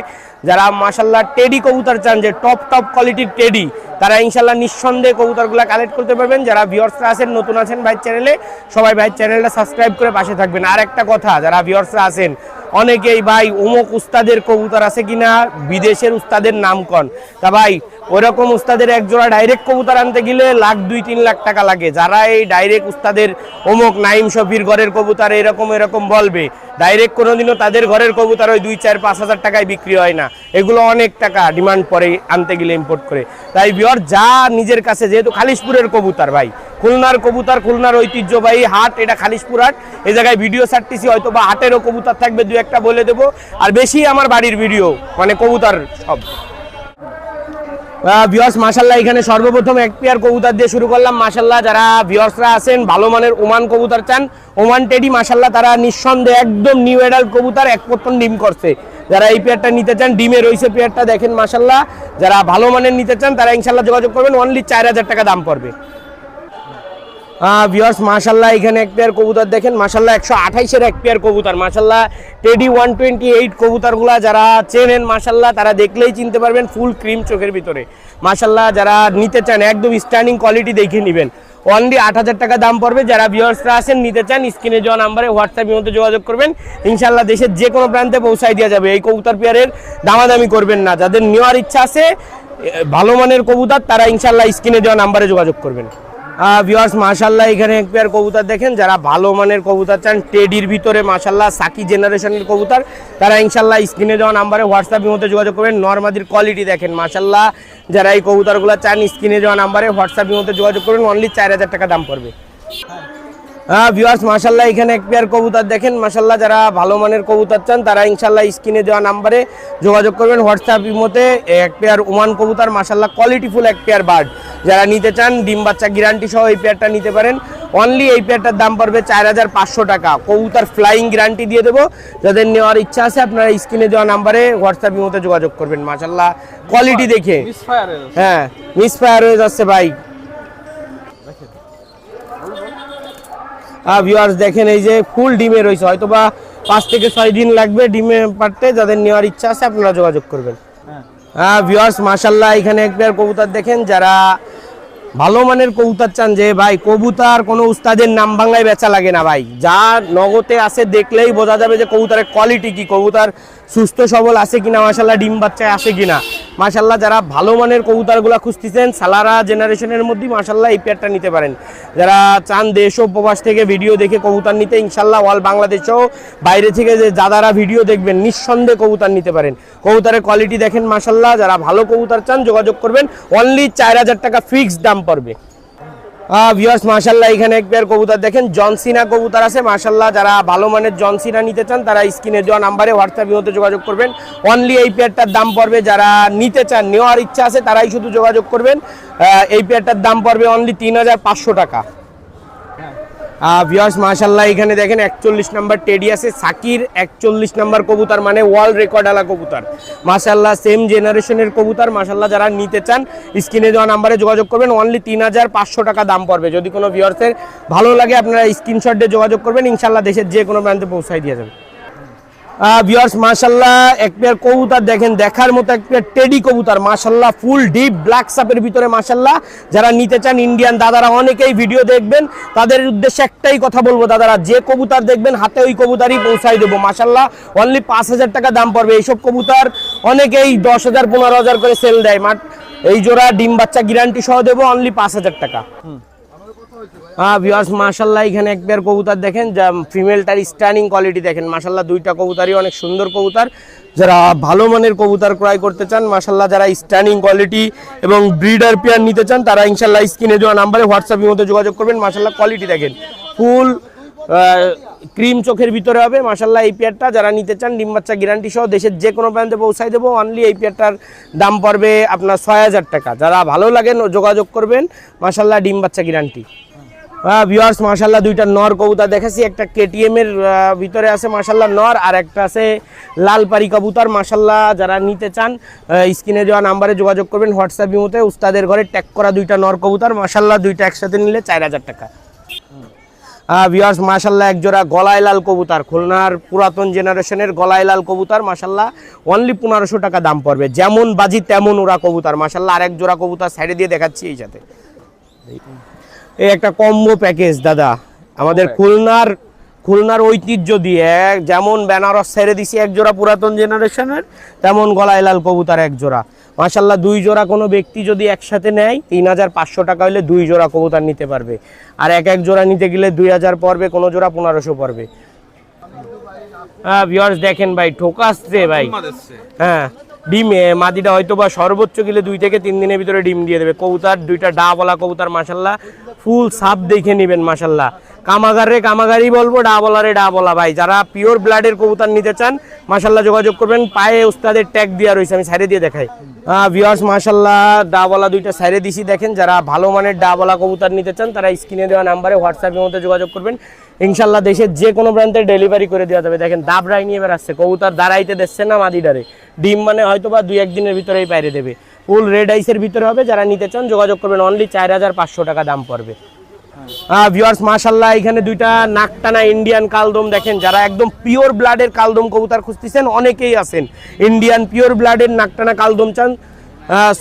যারা মাশাআল্লাহ টেডি কবুতর চান, যে টপ কোয়ালিটির টেডি, তারা ইনশাআল্লাহ নিঃসন্দেহে কবুতরগুলো কালেক্ট করতে পারবেন। যারা ভিউয়ার্সরা আছেন, নতুন আছেন ভাই চ্যানেলে, সবাই ভাই চ্যানেলটা সাবস্ক্রাইব করে পাশে থাকবেন। আর একটা কথা, যারা ভিউয়ার্সরা আছেন অনেকেই ভাই অমুক উস্তাদের কবুতর আছে কিনা, বিদেশের উস্তাদের নাম কন। তা ভাই ওইরকম উস্তাদের এক জোড়া ডাইরেক্ট কবুতর আনতে গেলে 1-2-3 লাখ টাকা লাগে। যারা এই ডাইরেক্ট উস্তাদের অমুক নাইম শফির ঘরের কবুতর এরকম বলবে, ডাইরেক্ট কোনোদিনও তাদের ঘরের কবুতর ওই 2-4-5 হাজার টাকায় বিক্রি হয় না। এগুলো অনেক টাকা ডিমান্ড পড়ে আনতে গেলে, ইম্পোর্ট করে। তাই ভিউয়ার যা নিজের কাছে, যেহেতু খালিশপুরের কবুতর ভাই, খুলনার কবুতর, খুলনার ঐতিহ্যবাহী হাট, এটা খালিশপুর হাট। এই জায়গায় ভিডিও ছাড়তেছি, হয়তো বা হাটেরও কবুতর থাকবে 2-1টা বলে দেবো, আর বেশি আমার বাড়ির ভিডিও, মানে কবুতর সব। ভিউয়ার্স মাশাআল্লাহ এখানে সর্বপ্রথম এক পেয়ার কবুতর দিয়ে শুরু করলাম। মাশাআল্লাহ যারা ভিউয়ার্সরা আছেন ভালো মানের ওমান কবুতর চান, ওমান টেডি, মাশাআল্লাহ তারা নিঃসন্দেহে একদম নিউ অ্যাডাল্ট কবুতর, এক প্রথম ডিম করছে। যারা এই পেয়ারটা নিতে চান, ডিমে রয়েছে পেয়ারটা দেখেন মাশাআল্লাহ। যারা ভালো মানের নিতে চান তারা ইনশাআল্লাহ যোগাযোগ করবেন, অনলি 4000 টাকা দাম পড়বে। ভিউয়ার্স মাশাআল্লাহ এখানে এক পেয়ার কবুতর দেখেন মাশাআল্লাহ, 128-এর এক পেয়ার কবুতর মাশাআল্লাহ, টেডি 128 কবুতরগুলা যারা চেনেন মাশাআল্লাহ তারা দেখলেই চিনতে পারবেন, ফুল ক্রিম চোখের ভিতরে মাশাআল্লাহ। যারা নিতে চান একদম স্ট্যান্ডিং কোয়ালিটি দেখে নেবেন, অনলি 8000 টাকা দাম পড়বে। যারা ভিউয়ার্সরা আছেন নিতে চান, স্ক্রিনে দেওয়া নাম্বারে হোয়াটসঅ্যাপের মধ্যে যোগাযোগ করবেন, ইনশাআল্লাহ দেশের যে কোনো প্রান্তে পৌঁছায় দেওয়া যাবে। এই কবুতর পেয়ারের দামাদামি করবেন না, যাদের নেওয়ার ইচ্ছা আছে ভালো মানের কবুতর তারা ইনশাআল্লাহ স্ক্রিনে দেওয়া নাম্বারে যোগাযোগ করবেন। ভিউয়ার্স মাশাআল্লাহ এখানে এক পেয়ার কবুতর দেখেন, যারা ভালো মানের কবুতর চান টেডির ভিতরে মাশাআল্লাহ সাকি জেনারেশনের কবুতর, তারা ইনশাআল্লাহ স্ক্রিনে দেওয়া নাম্বারে হোয়াটসঅ্যাপের মধ্যে যোগাযোগ করবেন। নরমাদির কোয়ালিটি দেখেন মাশাআল্লাহ, যারা এই কবুতরগুলো চান স্ক্রিনে দেওয়া নাম্বারে হোয়াটসঅ্যাপের মধ্যে যোগাযোগ করবেন, অনলি 4000 টাকা দাম পড়বে। ভিউয়ার্স মাশাআল্লাহ এখানে এক পেয়ার কবুতর দেখেন মাশাআল্লাহ, যারা ভালো মানের কবুতর চান তারা ইনশাআল্লাহ স্ক্রিনে দেওয়া নাম্বারে যোগাযোগ করবেন, হোয়াটসঅ্যাপের মধ্যে এক পেয়ার ওমান কবুতর মাশাআল্লাহ, কোয়ালিটিফুল এক পেয়ার বার্ড। যারা নিতে চান ডিম বাচ্চা গ্যারান্টি সহ এই পেয়ারটা নিতে পারেন, অনলি এই পেয়ারটার দাম পড়বে 4500 টাকা। কবুতর ফ্লাইং গ্যারান্টি দিয়ে দেবো। যাদের নেওয়ার ইচ্ছা আছে আপনারা স্ক্রিনে দেওয়া নাম্বারে হোয়াটসঅ্যাপের মধ্যে যোগাযোগ করবেন মাশাআল্লাহ, কোয়ালিটি দেখে। হ্যাঁ মিসফায়ার হয়ে যাচ্ছে ভাই। ভিউয়ার্স দেখেন এই যে ফুল ডিমে রয়েছে, হয়তো বা 5 থেকে 6 দিন লাগবে ডিমে পারতে। যাদের নেওয়ার ইচ্ছা আছে আপনারা যোগাযোগ করবেন। ভিউয়ার্স মাশাআল্লাহ এখানে এক পেয়ার কবুতর দেখেন, যারা ভালো মানের কবুতর চান, যে ভাই কবুতর কোনো উস্তাদের নাম বাংলায় বেচা লাগে না ভাই, যা নগদে আছে দেখলেই বোঝা যাবে যে কবুতরের কোয়ালিটি কি, কবুতর সুস্থ সবল আছে কিনা, মাশাআল্লাহ ডিম বাচ্চায় আছে কিনা মাশাআল্লাহ। যারা ভালো মানের কবুতরগুলো খুঁজতেছেন সালারা জেনারেশনের মধ্যে মাশাআল্লাহ এই পেয়ারটা নিতে পারেন। যারা চান দেশ ও প্রবাস থেকে ভিডিও দেখে কবুতর নিতে, ইনশাআল্লাহ অল বাংলাদেশেও বাইরে থেকে যে যারা ভিডিও দেখবেন নিঃসন্দেহে কবুতর নিতে পারেন। কবুতরের কোয়ালিটি দেখেন মাশাআল্লাহ, যারা ভালো কবুতর চান যোগাযোগ করবেন, অনলি 4000 টাকা ফিক্সড দাম পড়বে। ভিউয়ার্স মাশাআল্লাহ এখানে এক পেয়ার কবুতর দেখেন, জনসিনা কবুতর আছে মাশাআল্লাহ। যারা ভালো মানের জনসিনা নিতে চান তারা স্ক্রিনে দেওয়া নাম্বারে হোয়াটসঅ্যাপের মধ্যে যোগাযোগ করবেন, অনলি এই পেয়ারটার দাম পড়বে। যারা নিতে চান নেওয়ার ইচ্ছা আছে তারাই শুধু যোগাযোগ করবেন। এই পেয়ারটার দাম পড়বে অনলি 3500 টাকা। ভিউয়ার্স মাশাআল্লাহ এখানে দেখেন 41 নাম্বার টেডি আছে, সাকির 41 নাম্বার কবুতর, মানে ওয়ার্ল্ড রেকর্ড আলা কবুতর মাশাআল্লাহ, সেম জেনারেশনের কবুতর মাশাআল্লাহ। যারা নিতে চান স্ক্রিনে দেওয়া নাম্বারে যোগাযোগ করবেন, অনলি 3500 টাকা দাম পড়বে। যদি কোনো ভিউয়ার্সের ভালো লাগে আপনারা স্ক্রিনশট দিয়ে যোগাযোগ করবেন, ইনশাআল্লাহ দেশের যে কোনো প্রান্তে পৌঁছায় দিয়ে যাবে। ভিউয়ার্স মাশাআল্লাহ এক পেয়ার কবুতর দেখেন, দেখার মতো এক পেয়ার টেডি কবুতর মাশাআল্লাহ, ফুল ডিপ ব্ল্যাক সাপের ভিতরে মাশাআল্লাহ। যারা নিতে চান ইন্ডিয়ান দাদারা অনেকেই ভিডিও দেখবেন, তাদের উদ্দেশ্যে একটাই কথা বলবো দাদারা, যে কবুতর দেখবেন হাতে ওই কবুতরই পৌঁছাই দেবো মাশাআল্লাহ, অনলি 5000 টাকা দাম পড়বে। এইসব কবুতর অনেকেই 10,000 15,000 করে সেল দেয়, এই জোড়া ডিম বাচ্চা গ্যারান্টি সহ দেবো, অনলি 5000 টাকা। ভিউয়ার্স মাশাআল্লাহ এখানে এক পেয়ার কবুতর দেখেন, যা ফিমেলটার স্ট্যান্ডিং কোয়ালিটি দেখেন মাশাআল্লাহ, দুইটা কবুতরই অনেক সুন্দর কবুতর। যারা ভালো মানের কবুতর ক্রয় করতে চান মাশাআল্লাহ, যারা স্ট্যান্ডিং কোয়ালিটি এবং ব্রিডার পেয়ার নিতে চান তারা ইনশাআল্লাহ স্ক্রিনে দেওয়া নাম্বারে হোয়াটসঅ্যাপের মধ্যে যোগাযোগ করবেন। মাশাআল্লাহ কোয়ালিটি দেখেন, ফুল ক্রিম চোখের ভিতরে হবে মাশাআল্লাহ এই পেয়ারটা। যারা নিতে চান ডিম বাচ্চা গ্যারান্টি সহ দেশের যে কোনো প্রান্তে পৌঁছাই দেবো, অনলি এই পেয়ারটার দাম পড়বে আপনার 6000 টাকা। যারা ভালো লাগেন যোগাযোগ করবেন মাশাআল্লাহ, ডিম বাচ্চা গ্যারান্টি। ভিউয়ার্স মাশাআল্লাহ দুইটা নর কবুতর দেখাচ্ছি, একটা কেটিএম এর ভিতরে আছে মাশাআল্লাহ নর, আর একটা আছে লালপারি কবুতর মাশাআল্লাহ। যারা নিতে চান স্ক্রিনে দেওয়া নাম্বারে যোগাযোগ করবেন, হোয়াটসঅ্যাপের মধ্যে উস্তাদের ঘরে ট্যাগ করা দুইটা নর কবুতর মাশাআল্লাহ, দুইটা একসাথে নিলে 4000 টাকা। ভিউয়ার্স মাশাআল্লাহ এক জোড়া গলায় লাল কবুতর, খুলনার পুরাতন জেনারেশনের গলায় লাল কবুতর মাশাআল্লাহ, অনলি 1500 টাকা দাম পড়বে। যেমন বাজি তেমন ওরা কবুতর মাশাআল্লাহ। আরেক জোড়া কবুতর সাইডে দিয়ে দেখাচ্ছি এই সাথে, এই একটা কম্বো প্যাকেজ দাদা, আমাদের খুলনার খুলনার ঐতিহ্য দিয়ে যেমন বেনারস ছেড়ে দিছি এক জোড়া পুরাতন জেনারেশনের, তেমন গলায় লাল কবুতর এক জোড়া। মাশাল্লাহ 2 জোড়া কোনো ব্যক্তি যদি একসাথে নেয় 3500 টাকা হলে 2 জোড়া কবুতর নিতে পারবে। আর এক জোড়া নিতে গেলে 2000 পড়বে, কোনো জোড়া 1500 পড়বে। ভিউয়ার্স দেখেন ভাই ঠোকাচ্ছে ভাই। হ্যাঁ ডিমে মাদিটা হয়তো বা সর্বোচ্চ গেলে 2 থেকে 3 দিনের ভিতরে ডিম দিয়ে দেবে। কবুতর 2টা ডাবলা কবুতর মাশাল্লাহ, ফুল সাপ দেখে নেবেন মাশাল্লাহ। কামাগারে কামাগারি বলবো, ডাবলারে ডাবলা ভাই। যারা পিওর ব্লাডের কবুতর নিতে চান মাশাল্লাহ যোগাযোগ করবেন। পায়ে উস্তাদের ট্যাগ দেওয়া রয়েছে, আমি সাইডে দিয়ে দেখাই। ভিউয়ার্স মাশাল্লাহ ডাবলা 2টা সাইডে দিছি দেখেন। যারা ভালো মানের ডাবলা কবুতর নিতে চান তারা স্ক্রিনে দেওয়া নাম্বারে হোয়াটসঅ্যাপের মধ্যে যোগাযোগ করবেন। ইনশাল্লাহ দেশের যে কোনো প্রান্তে ডেলিভারি করে দেওয়া যাবে। দেখেন দাবরাই নিয়ে বেড়াচ্ছে, কবুতর দাঁড়াইতে দিচ্ছে না মাদিডারে। ডিম মানে হয়তো বা 2-1 দিনের ভিতরেই বাইরে দেবে। ফুল রেড আইসের ভিতরে হবে। যারা নিতে চান যোগাযোগ করবেন, অনলি 4500 টাকা দাম পড়বে। ভিউয়ার্স মাশাল্লাহ এখানে 2টা নাকটানা ইন্ডিয়ান কালদম দেখেন। যারা একদম পিওর ব্লাডের কালদম কবুতর খুঁজতেছেন অনেকেই আছেন, ইন্ডিয়ান পিওর ব্লাডের নাকটানা কালদম চান,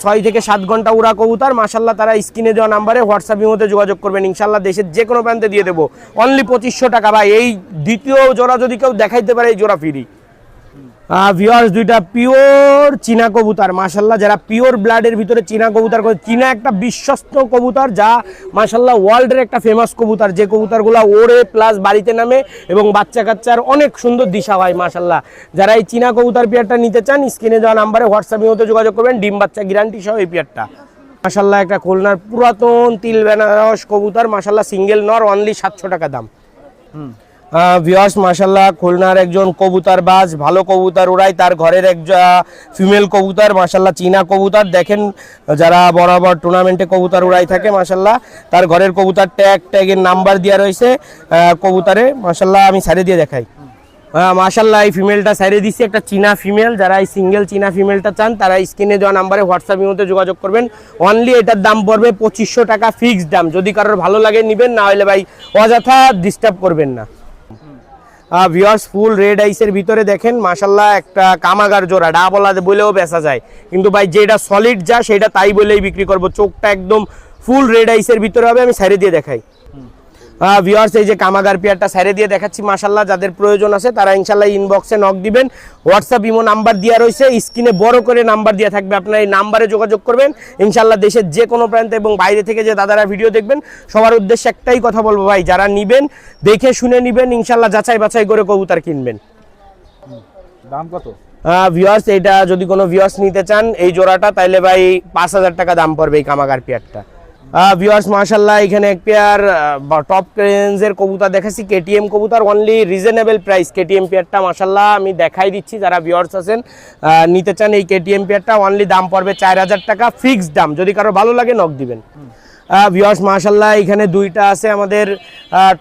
6 থেকে 7 ঘন্টা উড়া কবুতর মাশাল্লাহ, তারা স্ক্রিনে দেওয়া নাম্বারে হোয়াটসঅ্যাপের মধ্যে যোগাযোগ করবেন। ইনশাল্লাহ দেশের যে কোনো প্রান্তে দিয়ে দেবো, অনলি 2500 টাকা ভাই। এই দ্বিতীয় জোড়া যদি কেউ দেখাইতে পারে এই জোড়া ফ্রি। ভিউয়ার্স 2টা পিওর চীনা কবুতর মাশাল্লাহ। যারা পিওর ব্লাডের ভিতরে চীনা কবুতর, চীনা একটা বিশ্বস্ত কবুতর যা মাশাল্লাহ ওয়ার্ল্ডের একটা ফেমাস কবুতর, যে কবুতরগুলো ওড়ে প্লাস বাড়িতে নামে এবং বাচ্চা কাচ্চার অনেক সুন্দর দিশা হয় মাশাল্লাহ। যারা এই চীনা কবুতর পেয়ারটা নিতে চান স্ক্রিনে দেওয়া নাম্বারে হোয়াটসঅ্যাপের মধ্যে যোগাযোগ করবেন। ডিম বাচ্চা গ্যারান্টি সহ এই পেয়ারটা মাশাল্লাহ। একটা খুলনার পুরাতন তিল বেনারস কবুতর মাশাল্লাহ, সিঙ্গেল নর, অনলি 700 টাকা দাম। ভিউয়ার্স মাশাল্লাহ খুলনার একজন কবুতর বাজ, ভালো কবুতর উড়ায়, তার ঘরের এক ফিমেল কবুতর মাশাল্লাহ চীনা কবুতর দেখেন। যারা বরাবর টুর্নামেন্টে কবুতর উড়াই থাকে মাশাল্লাহ, তার ঘরের কবুতর ট্যাগের নাম্বার দেওয়া রয়েছে কবুতরে মাশাল্লাহ। আমি সাইডে দিয়ে দেখাই। মাশাল্লাহ এই ফিমেলটা সাইডে দিচ্ছি, একটা চীনা ফিমেল। যারা এই সিঙ্গেল চীনা ফিমেলটা চান তারা স্ক্রিনে দেওয়া নাম্বারে হোয়াটসঅ্যাপের মধ্যে যোগাযোগ করবেন। অনলি এটার দাম পড়বে 2500 টাকা ফিক্সড দাম। যদি কারোর ভালো লাগে নেবেন, না হলে ভাই অযথা ডিস্টার্ব করবেন না। ভিউয়ার্স ফুল রেড আইসের ভিতরে দেখেন মাশাল্লাহ একটা কামাগার জোড়া, ডাবলা বলেও বেচা যায়, কিন্তু ভাই যেটা সলিড যা সেটা তাই বলেই বিক্রি করব। চোখটা একদম ফুল রেড আইসের ভিতরে হবে, আমি সাইডে দিয়ে দেখাই। ভিউয়ার্স এই যে কামাগার পেয়ারটা সাইডে দিয়ে দেখাচ্ছি মাশাল্লাহ। যাদের প্রয়োজন আছে তারা ইনশাল্লাহ ইনবক্সে নক দিবেন। হোয়াটসঅ্যাপ ইমো নাম্বার দেওয়া রয়েছে, স্ক্রিনে বড় করে নাম্বার দেওয়া থাকবে, আপনারা এই নাম্বারে যোগাযোগ করবেন। ইনশাল্লাহ দেশের যে কোনো প্রান্তে এবং বাইরে থেকে যে দাদারা ভিডিও দেখবেন সবার উদ্দেশ্যে একটাই কথা বলবো ভাই, যারা নিবেন দেখে শুনে নিবেন, ইনশাল্লাহ যাচাই বাছাই করে কবুতর কিনবেন। দাম কত? ভিউয়ার্স এটা যদি কোনো ভিউয়ার্স নিতে চান এই জোড়াটা, তাইলে ভাই 5000 টাকা দাম পড়বে এই কামাগার পেয়ারটা। ভিউয়ার্স মাশাল্লাহ এখানে এক পেয়ার টপ রেঞ্জের কবুতর দেখাচ্ছি, কেটিএম কবুতর, অনলি রিজনেবল প্রাইস। কেটিএম পেয়ারটা মাশাল্লাহ আমি দেখাই দিচ্ছি, যারা ভিউয়ার্স আছেন নিতে চান এই কেটিএম পেয়ারটা অনলি দাম পড়বে 4000 টাকা ফিক্সড দাম। যদি কারো ভালো লাগে নক দিবেন। ভিউয়ার্স মাশাল্লাহ এখানে 2টা আছে আমাদের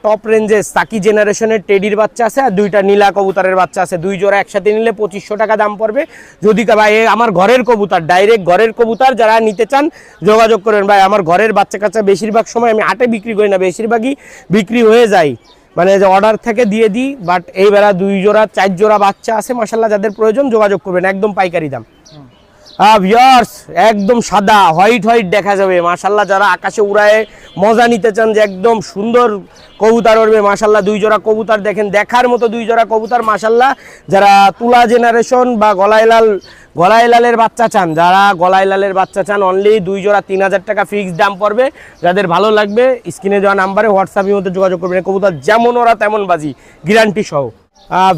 টপ রেঞ্জের সাকি জেনারেশনের টেডির বাচ্চা আছে, আর 2টা নীলা কবুতরের বাচ্চা আছে। 2 জোড়া একসাথে নিলে 2500 টাকা দাম পড়বে। যদি ভাই আমার ঘরের কবুতর, ডাইরেক্ট ঘরের কবুতর যারা নিতে চান যোগাযোগ করেন। ভাই আমার ঘরের বাচ্চা কাচ্চা বেশিরভাগ সময় আমি হাটে বিক্রি করি না, বেশিরভাগই বিক্রি হয়ে যায়, মানে যে অর্ডার থেকে দিয়ে দিই। বাট এইবেলা 2 জোড়া 4 জোড়া বাচ্চা আছে মাশাল্লাহ, যাদের প্রয়োজন যোগাযোগ করবেন, একদম পাইকারি দাম। ভিউয়ার্স একদম সাদা হোয়াইট হোয়াইট দেখা যাবে মাশাল্লাহ। যারা আকাশে উড়ায় মজা নিতে চান যে একদম সুন্দর কবুতর উড়বে মাশাল্লাহ, 2 জোড়া কবুতর দেখেন, দেখার মতো 2 জোড়া কবুতর মাশাল্লাহ। যারা তুলা জেনারেশন বা গলায় লালের বাচ্চা চান, যারা গলায় লালের বাচ্চা চান অনলি 2 জোড়া 3000 টাকা ফিক্সড দাম পড়বে। যাদের ভালো লাগবে স্ক্রিনে দেওয়া নাম্বারে হোয়াটসঅ্যাপের মধ্যে যোগাযোগ করবেন। কবুতর যেমন ওরা তেমন বাজি, গ্যারান্টি সহ।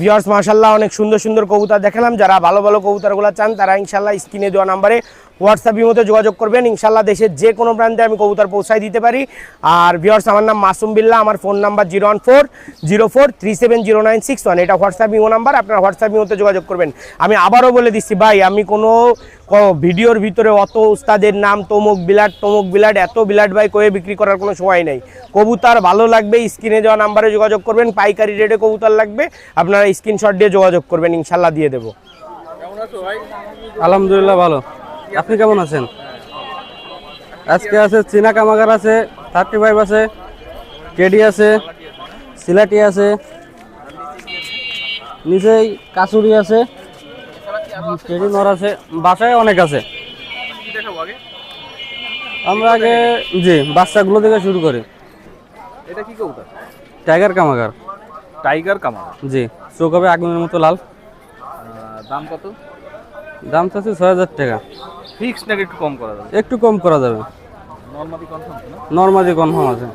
ভিউয়ার্স মাশাল্লাহ অনেক সুন্দর সুন্দর কবুতর দেখালাম। যারা ভালো ভালো কবুতরগুলো চান তারা ইনশাল্লাহ স্ক্রিনে দেওয়া নাম্বারে হোয়াটসঅ্যাপের মধ্যে যোগাযোগ করবেন। ইনশাল্লাহ দেশের যে কোনো প্রান্তে আমি কবুতর পৌঁছায় দিতে পারি। আর ভিউয়ার্স আমার নাম মাসুম বিল্লাহ, আমার ফোন নাম্বার 01404370961, এটা হোয়াটসঅ্যাপ ইমো নাম্বার, আপনারা হোয়াটসঅ্যাপের মধ্যে যোগাযোগ করবেন। আমি আবারও বলে দিচ্ছি ভাই, আমি কোনো ভিডিওর ভিতরে অত উস্তাদের নাম তমুক বিলাট এত বিলাট ভাই কয়ে বিক্রি করার কোনো সময় নেই। কবুতর ভালো লাগবে স্ক্রিনে দেওয়া নাম্বারে যোগাযোগ করবেন। পাইকারি রেটে কবুতর লাগবে আপনারা স্ক্রিনশট দিয়ে যোগাযোগ করবেন, ইনশাল্লাহ দিয়ে দেবো। আলহামদুলিল্লাহ ভালো, আপনি কেমন আছেন? আজকে আছে চীনা কামাগার আছে, 35 আছে, কেডি আছে, সিলাটি আছে, নিচেই কাচুরি আছে, কেডি নর আছে, বাসায় অনেক আছে। আমরা আগে জি বাচ্চাগুলো থেকে শুরু করি। এটা কি কবুতর? টাইগার কামাগার। টাইগার কামাগার। জি, চোখ হবে আগুনের মতো লাল। দাম কত? দাম চাচ্ছি 6,000 টাকা। ফিক্স নাকি একটু কম করা যাবে? একটু কম করা যাবে। নরমালি কনফার্ম না? নর্মালি কনফার্ম আছে।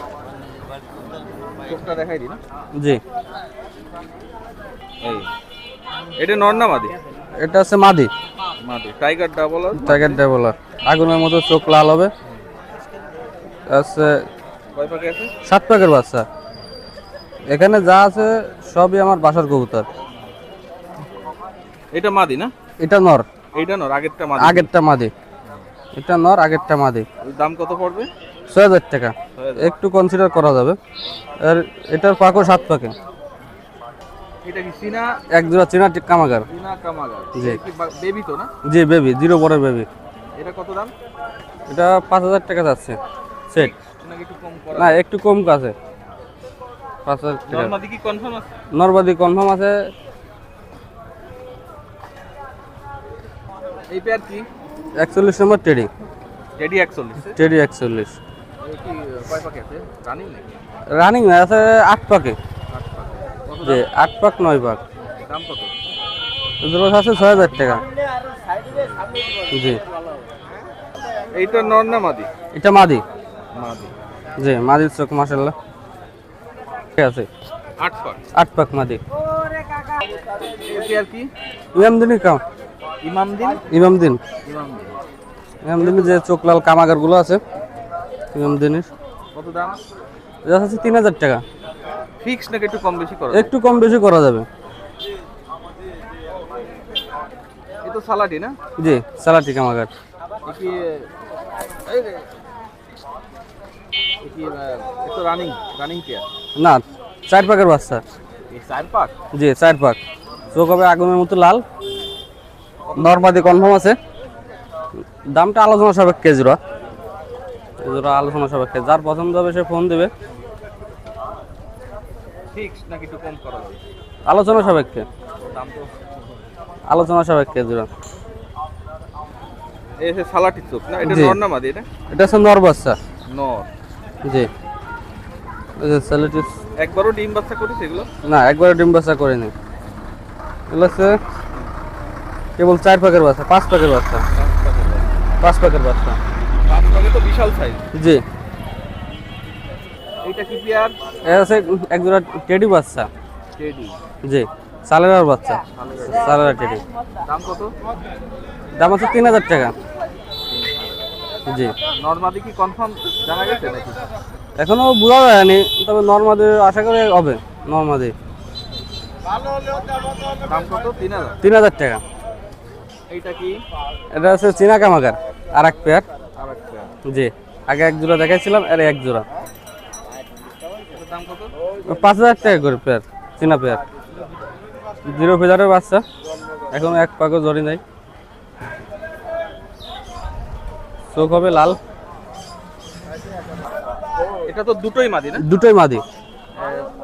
চোখটা দেখাই দিই না? জি, এই এটা নর না মাদি? এটা আছে মাদি। মাদি টাইগার ডাবল। টাইগার ডেভেলর আগুনের মতো চোখ লাল হবে। আছে কয় পাখি আছে? 7 পাকের বাচ্চা। এখানে যা আছে সবই আমার বাসার কবুতর। এটা মাদি না? এটা নর, এইটা নর, আগেরটা মাদি। আগেরটা মাদি। এটা নর, আগেরটা মাদি। দাম কত পড়বে? 6,000 টাকা। 6,000 একটু কনসিডার করা যাবে। আর এটার পাকও 7 পাকে। এটা কি চীনা? এক জোড়া চীনা কামাগার। চীনা কামাগার। জি। এটা কি বেবি তো না? জি, বেবি, 0 পরের বেবি। এটা কত দাম? এটা 5,000 টাকা যাচ্ছে সেট। নাকি একটু কম করা? না, একটু কম আছে। 5,000 টাকা। নরমাদি কি কনফার্ম আছে? নরবাদি কনফার্ম আছে। এই পেয়ার কি? 41 নম্বর টেডি। টেডি 41 টেডি 41 এই কি কয় পাখি আছে? রানিং নাকি? রানিং না, আছে 8 পাকে। কত জি, 8 পাক 9 পাক। দাম কত? এগুলো আছে 6,000 টাকা। জি, এইটা নর না মাদি? এটা মাদি। মাদি। জি, মাদির চোখ মাশাআল্লাহ ঠিক আছে। 8 পাখ। 8 পাক মাদি। এই পেয়ার কি? ইমামদিনি কাম। ইমামদিন? ইমামদিন। ইমামদিন। ইমামদিনি যে চোখ লাল কামাগার গুলো আছে ইমামদিনির। কত দাম? এটা আছে 3,000 টাকা। ফিক্স নাকি একটু কম বেশি করা? একটু কম বেশি করা যাবে। এ তো সালাডি না? জি, সালাটি কামাগার। এ কি এই রে। এ কি এ তো রানিং পেয়ার। না, 4 পাকের বাচ্চা। এই 4 পাখ? জি, 4 পাক। চোখ হবে আগুনের মতো লাল। নরমাদি কনফার্ম আছে। দামটা আলোচনা সাপেক্ষে জোড়া। জোড়া আলোচনা সাপেক্ষে। যার পছন্দ হবে সে ফোন দেবে। ফিক্স নাকি একটু কম করা যাবে? আলোচনা সাপেক্ষে। দাম তো আলোচনা সাপেক্ষে জোড়া। এই যে সালাটি চোখ না? এটা জি। নর না মাদি এটা? এটা হচ্ছে নর বাচ্চা। নর। জি, এই যে সালাটি। একবারও ডিম বাচ্চা করেছে এগুলো? না, একবারে ডিম বাচ্চা করেনি। এগুলো হচ্ছে কেবল 4 পাকের বাচ্চা, 5 পাকের বাচ্চা। 5 পাকের বাচ্চা। 5 পাখে তো বিশাল সাইজ। জি, এইটা কি পেয়ার? এটা হচ্ছে এক জোড়া টেডি বাচ্চা। টেডি। জি, সালেরার বাচ্চা। সালেরা টেডি। দাম কত? দাম আছে 3,000 টাকা। জি, নরমাদি কি কনফার্ম জানা গেছে নাকি? এখনো বোঝা যায়নি, তবে নর্মাদি আশা করি হবে। নর্মাদি দাম কত? 3,000। 3,000 টাকা। এইটা কি? এটা হচ্ছে চীনা কামাগার, আর এক পেয়ার। আরেক পেয়ার। জি, আগে এক জোড়া দেখাইছিলাম, আর এক জোড়া। এটার দাম কত? 5,000 টাকা করে পেয়ার, চীনা পেয়ার। 0 ফেজারের বাচ্চা, এখন এক পাকও জড়ি নাই। চোখ হবে লাল। এটা তো দুটোই মাদি না? দুটোই মাদি।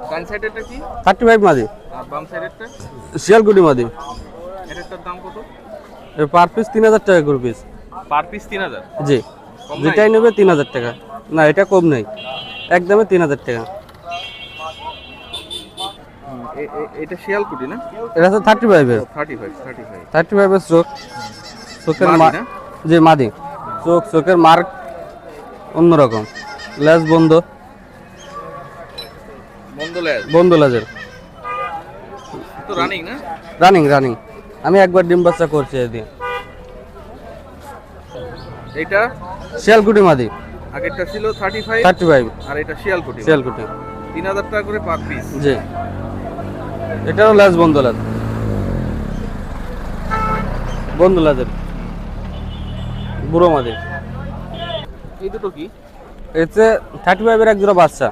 ডান সাইডেরটা কি? 35 মাদি। আর বাম সাইডেরটা? শিয়ালকুটি মাদি। এটার দাম কত? এর পার পিস 3,000 টাকা করে পিস। Per piece 3,000? জি, কম নাই? যেটাই নেবে 3,000 টাকা। না, এটা কম নেই, একদমই 3,000 টাকা। এটা শিয়ালকুটি না? এটা হচ্ছে 35-এর। 35 এর চোখ, চোখের মাদি না? জি মাদি। চোখের মার্ক অন্যরকম। লেজ বন্ধ বন্ধ লেজ। লেজের। তো রানিং না? রানিং। আমি একবার ডিম বাচ্চা করছি এ দিয়ে। এটা শিয়ালকুটি মাদি। আগেরটা ছিল 35 35 আর এটা শিয়ালকুটি। 3,000 টাকা করে পার পিস। জি, এটারও লেজ বন্ধ লেজের। বুড়ো মাদি। এই দুটো কি? এতে 35-এর এক জোড়া বাচ্চা।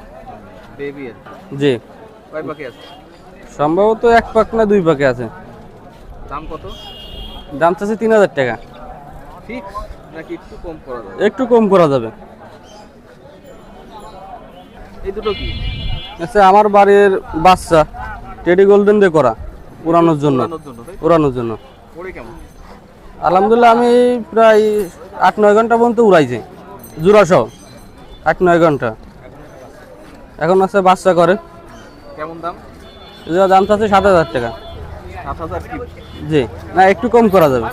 বেবি এর জি, কয় পাখি আছে? সম্ভবত 1 পাক না 2 পাকে আছে। দাম কত? দাম চাচ্ছে 3,000 টাকা। ফিক্স নাকি একটু কম করা যাবে? একটু কম করা যাবে। এই দুটো কি? আচ্ছা, আমার বাড়ির বাচ্চা টেডি গোল্ডেন দিয়ে করা, উড়ানোর জন্য। পড়ে কেমন? আলহামদুলিল্লাহ, আমি প্রায় 8-9 ঘন্টা পর্যন্ত উড়াইছি জোড়া সহ। 8-9 ঘন্টা। এখন আছে বাচ্চা করে। কেমন দাম? এই জোড়া দাম চাচ্ছে 7,000 টাকা। 7,000 কি? জি, না একটু কম করা যাবে,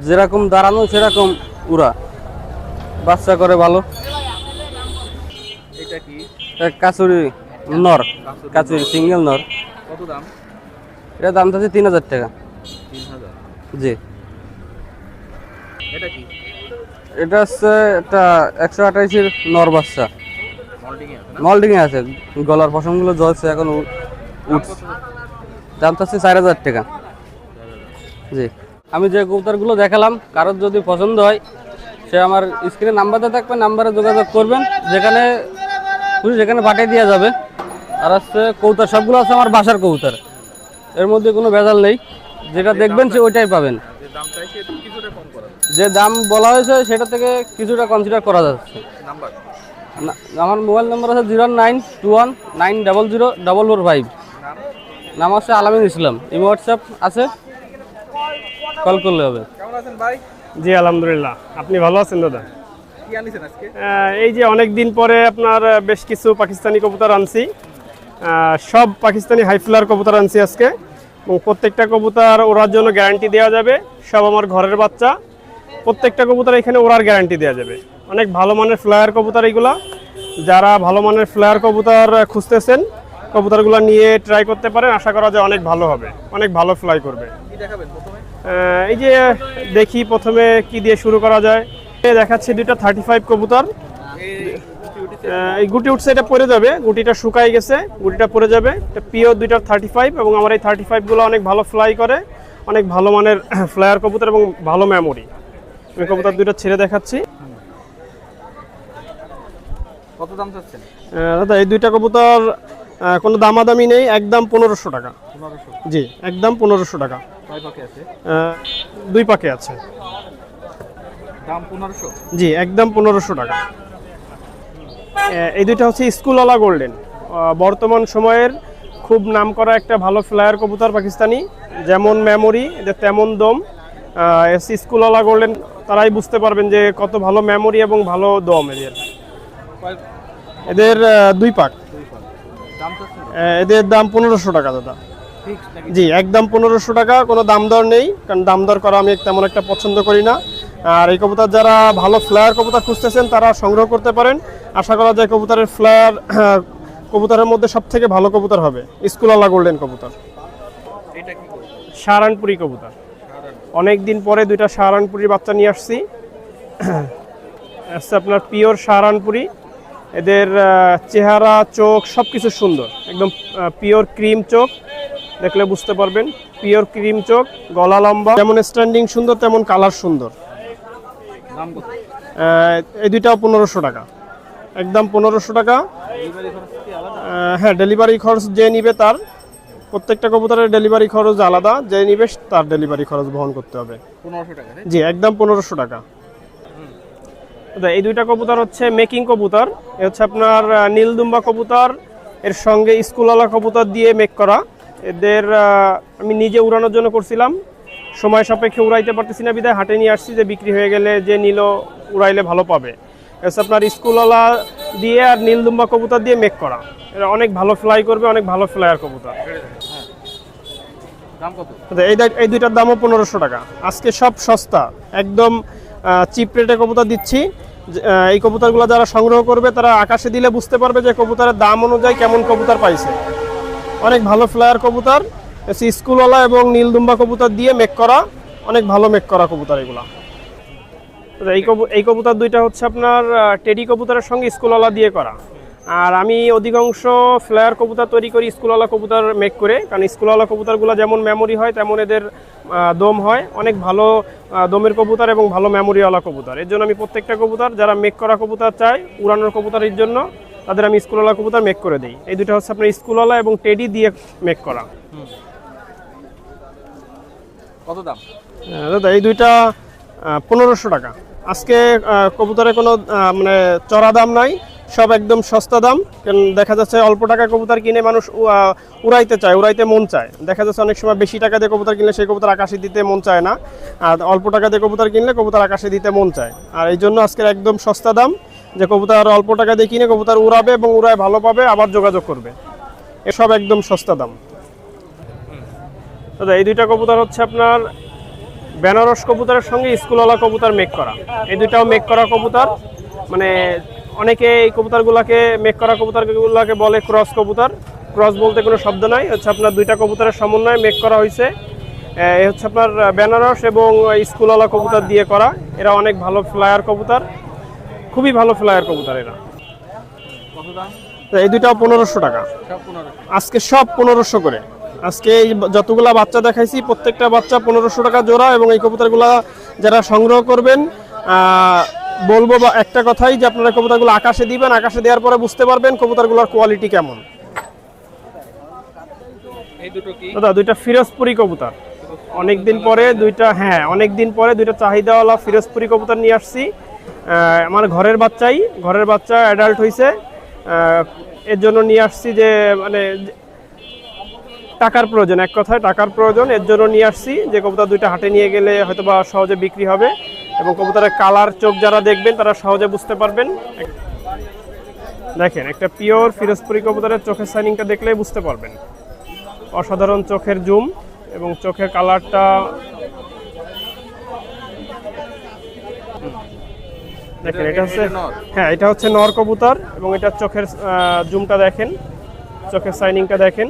যেরকম দাঁড়ানো সেরকম উড়া, বাচ্চা করে ভালো। এটা কি? কাচুরি নর, কাচুরি সিঙ্গেল নর। কত দাম? এটা দাম চাচ্ছে 3,000 টাকা। 3,000। জি, এটা কি? এটা হচ্ছে একটা 128-এর নর বাচ্চা, মল্টিং এ আছে না? মল্টিং এ আছে, গলার পশমগুলো জ্বলছে, এখন উঠছে। দাম চাচ্ছে 4,000 টাকা। জি, আমি যে কবুতরগুলো দেখালাম, কারোর যদি পছন্দ হয় সে আমার স্ক্রিনে নাম্বারটা থাকবে, নাম্বারে যোগাযোগ করবেন, যেখানে খুশি সেখানে পাঠিয়ে দেওয়া যাবে। আর হচ্ছে কবুতর সবগুলো আছে আমার বাসার কবুতর, এর মধ্যে কোনো ভেজাল নেই, যেটা দেখবেন সে ওইটাই পাবেন। যে দাম চাইছে একটু কিছুটা কম করা যাবে। যে দাম বলা হয়েছে সেটা থেকে কিছুটা কনসিডার করা যাচ্ছে। নাম্বার? আমার মোবাইল নাম্বার আছে 0921900445। নাম? নাম হচ্ছে আলামিন ইসলাম। ইমো হোয়াটসঅ্যাপ আছে, কল করলে হবে। কেমন আছেন ভাই? জি আলহামদুলিল্লাহ, আপনি ভালো আছেন দাদা? কি আনিছেন আজকে? এই যে অনেক দিন পরে আপনার বেশ কিছু পাকিস্তানি কবুতর আনছি, সব পাকিস্তানি হাইফ্লার কবুতর আনছি আজকে, এবং প্রত্যেকটা কবুতর ওড়ার জন্য গ্যারান্টি দেওয়া যাবে। সব আমার ঘরের বাচ্চা, প্রত্যেকটা কবুতর এখানে ওড়ার গ্যারান্টি দেওয়া যাবে। অনেক ভালো মানের ফ্লায়ার কবুতর এইগুলা, যারা ভালো মানের ফ্লায়ার কবুতর খুঁজতেছেন কবুতরগুলো নিয়ে ট্রাই করতে পারেন, আশা করা যায় অনেক ভালো হবে, অনেক ভালো ফ্লাই করবে। কি দেখাবেন প্রথমে? এই যে দেখি প্রথমে কি দিয়ে শুরু করা যায়। দেখাচ্ছে দুইটা 35 কবুতর, এই গুটি উঠছে, এটা পড়ে যাবে, গুটিটা শুকাই গেছে, গুটিটা পড়ে যাবে। এটা পিওর দুইটার 35, এবং আমার এই 35 গুলো অনেক ভালো ফ্লাই করে, অনেক ভালো মানের ফ্লায়ার কবুতর এবং ভালো মেমোরি। আমি কবুতর দুইটা ছেড়ে দেখাচ্ছি। কত দাম চাচ্ছেন? দাদা এই দুইটা কবুতর কোনো দামাদামি নেই, একদম 1500 টাকা। 1500? জি, একদম 1500 টাকা। কয় পাখি আছে? 2 পাকে আছে। দাম 1500? জি, একদম 1500 টাকা। এই দুইটা হচ্ছে স্কুলওয়ালা গোল্ডেন, বর্তমান সময়ের খুব নামকরা একটা ভালো ফ্লায়ার কবুতর পাকিস্তানি, যেমন মেমোরি এদের তেমন দম। স্কুলওয়ালা গোল্ডেন তারাই বুঝতে পারবেন যে কত ভালো মেমোরি এবং ভালো দম এদের। এদের 2 পাক। দাম চাচ্ছেন? এদের দাম 1500 টাকা দাদা। ফিক্স নাকি? জি, একদম 1500 টাকা, কোনো দাম দর নেই, কারণ দাম দর করা আমি তেমন একটা পছন্দ করি না। আর এই কবুতর যারা ভালো ফ্লায়ার কবুতর খুঁজতেছেন তারা সংগ্রহ করতে পারেন। আশা করা যায় কবুতরের ফ্লায়ার কবুতরের মধ্যে সব থেকে ভালো কবুতর হবে স্কুলওয়ালা গোল্ডেন কবুতর। এটা কি? শাহরানপুরি কবুতর, অনেক দিন পরে দুইটা শাহরানপুরির বাচ্চা নিয়ে আসছি। আচ্ছা, আপনার পিওর শাহরানপুরি, এদের চেহারা চোখ সব কিছু সুন্দর, একদম পিওর ক্রিম চোখ, দেখলে বুঝতে পারবেন, পিওর ক্রিম চোখ, গলা লম্বা, যেমন স্ট্যান্ডিং সুন্দর তেমন কালার সুন্দর। দাম কত? এই দুইটাও 1500 টাকা, একদম 1500 টাকা। ডেলিভারি খরচ কি আলাদা? হ্যাঁ, ডেলিভারি খরচ যে নিবে তার, প্রত্যেকটা কবুতরের ডেলিভারি খরচ আলাদা, যে নিবে তার ডেলিভারি খরচ বহন করতে হবে। 1500 টাকা? জি, একদম 1500 টাকা। এই দুইটা কবুতর হচ্ছে মেকিং কবুতর, এ হচ্ছে আপনার নীলদুম্বা কবুতর, এর সঙ্গে স্কুলওয়ালা কবুতর দিয়ে মেক করা। এদের আমি নিজে উড়ানোর জন্য করছিলাম, সময় সাপেক্ষে উড়াইতে পারতেছি না বিধায় হাটে নিয়ে আসছি, যে বিক্রি হয়ে গেলে যে নিল উড়াইলে ভালো পাবে। হচ্ছে আপনার স্কুলওয়ালা দিয়ে আর নীলদুম্বা কবুতর দিয়ে মেক করা, এরা অনেক ভালো ফ্লাই করবে, অনেক ভালো ফ্লায়ার কবুতর। দাম কত? এই দুইটার দামও 1500 টাকা। আজকে সব সস্তা, একদম চিপ রেটে কবুতর দিচ্ছি। এই কবুতরগুলো যারা সংগ্রহ করবে তারা আকাশে দিলে বুঝতে পারবে যে কবুতরের দাম অনুযায়ী কেমন কবুতর পাইছে। অনেক ভালো ফ্লায়ার কবুতর, স্কুলওয়ালা এবং নীলদুম্বা কবুতর দিয়ে মেক করা, অনেক ভালো মেক করা কবুতর এগুলা। এই কবুতর দুইটা হচ্ছে আপনার টেডি কবুতরের সঙ্গে স্কুলওয়ালা দিয়ে করা। আর আমি অধিকাংশ ফ্লায়ার কবুতর তৈরি করি স্কুলওয়ালা কবুতর মেক করে, কারণ স্কুলওয়ালা কবুতরগুলো যেমন মেমোরি হয় তেমন এদের দম হয়, অনেক ভালো দমের কবুতর এবং ভালো মেমোরিওয়ালা কবুতর। এর জন্য আমি প্রত্যেকটা কবুতর যারা মেক করা কবুতর চাই উড়ানোর কবুতরের জন্য, তাদের আমি স্কুলওয়ালা কবুতর মেক করে দিই। এই দুটো হচ্ছে আপনার স্কুলওয়ালা এবং টেডি দিয়ে মেক করা। কত দাম? দাদা এই দুইটা 1500 টাকা। আজকে কবুতরের কোনো মানে চড়া দাম নাই, সব একদম সস্তা দাম। কারণ দেখা যাচ্ছে অল্প টাকা কবুতর কিনে মানুষ উড়াইতে চায়, উড়াইতে মন চায়। দেখা যাচ্ছে অনেক সময় বেশি টাকা দিয়ে কবুতর কিনলে সেই কবুতর আকাশে দিতে মন চায় না, আর অল্প টাকা দিয়ে কবুতর কিনলে কবুতর আকাশে দিতে মন চায়। আর এই জন্য আজকের একদম সস্তা দাম, যে কবুতর অল্প টাকা দিয়ে কিনে কবুতর উড়াবে এবং উড়ায় ভালো পাবে, আবার যোগাযোগ করবে। এসব একদম সস্তা দাম। দাদা এই দুইটা কবুতর হচ্ছে আপনার বেনারস কবুতরের সঙ্গে স্কুলওয়ালা কবুতর মেক করা। এই দুইটাও মেক করা কবুতর, মানে অনেকে এই কবুতরগুলোকে মেক করা কবুতরগুলোকে বলে ক্রস কবুতর। ক্রস বলতে কোনো শব্দ নাই, হচ্ছে আপনার দুইটা কবুতরের সমন্বয়ে মেক করা হয়েছে। এই হচ্ছে আপনার বেনারস এবং স্কুলওয়ালা কবুতর দিয়ে করা। এরা অনেক ভালো ফ্লায়ার কবুতর, খুবই ভালো ফ্লায়ার কবুতর এরা। এই দুইটাও 1500 টাকা আজকে, সব 1500 করে। আজকে এই যতগুলা বাচ্চা দেখাইছি প্রত্যেকটা বাচ্চা 1500 টাকা জোড়া। এবং এই কবুতরগুলা যারা সংগ্রহ করবেন বলবো বা একটা কথাই যে আপনারা কবুতরগুলো আকাশে দিবেন, আকাশে দেওয়ার পরে বুঝতে পারবেন কবুতরগুলোর কোয়ালিটি কেমন। দাদা দুইটা ফিরোজপুরি কবুতর, অনেকদিন পরে দুইটা, হ্যাঁ অনেকদিন পরে দুইটা চাহিদাওয়ালা ফিরোজপুরি কবুতর নিয়ে আসছি। আমার ঘরের বাচ্চা অ্যাডাল্ট হয়েছে, এর জন্য নিয়ে আসছি যে মানে টাকার প্রয়োজন, এক কথায় টাকার প্রয়োজন, এর জন্য নিয়ে আসছি যে কবুতর দুইটা হাটে নিয়ে গেলে হয়তো বা সহজে বিক্রি হবে এবং কবুতরের কালার চোখ যারা দেখবেন তারা সহজে বুঝতে পারবেন। দেখেন একটা পিওর ফিরোজপুরি কবুতরের চোখের সাইনিংটা দেখলেই বুঝতে পারবেন। অসাধারণ চোখের জুম এবং চোখের কালারটা দেখেন। এটা হচ্ছে, হ্যাঁ এটা হচ্ছে নর কবুতর এবং এটা চোখের জুমটা দেখেন, চোখের সাইনিংটা দেখেন।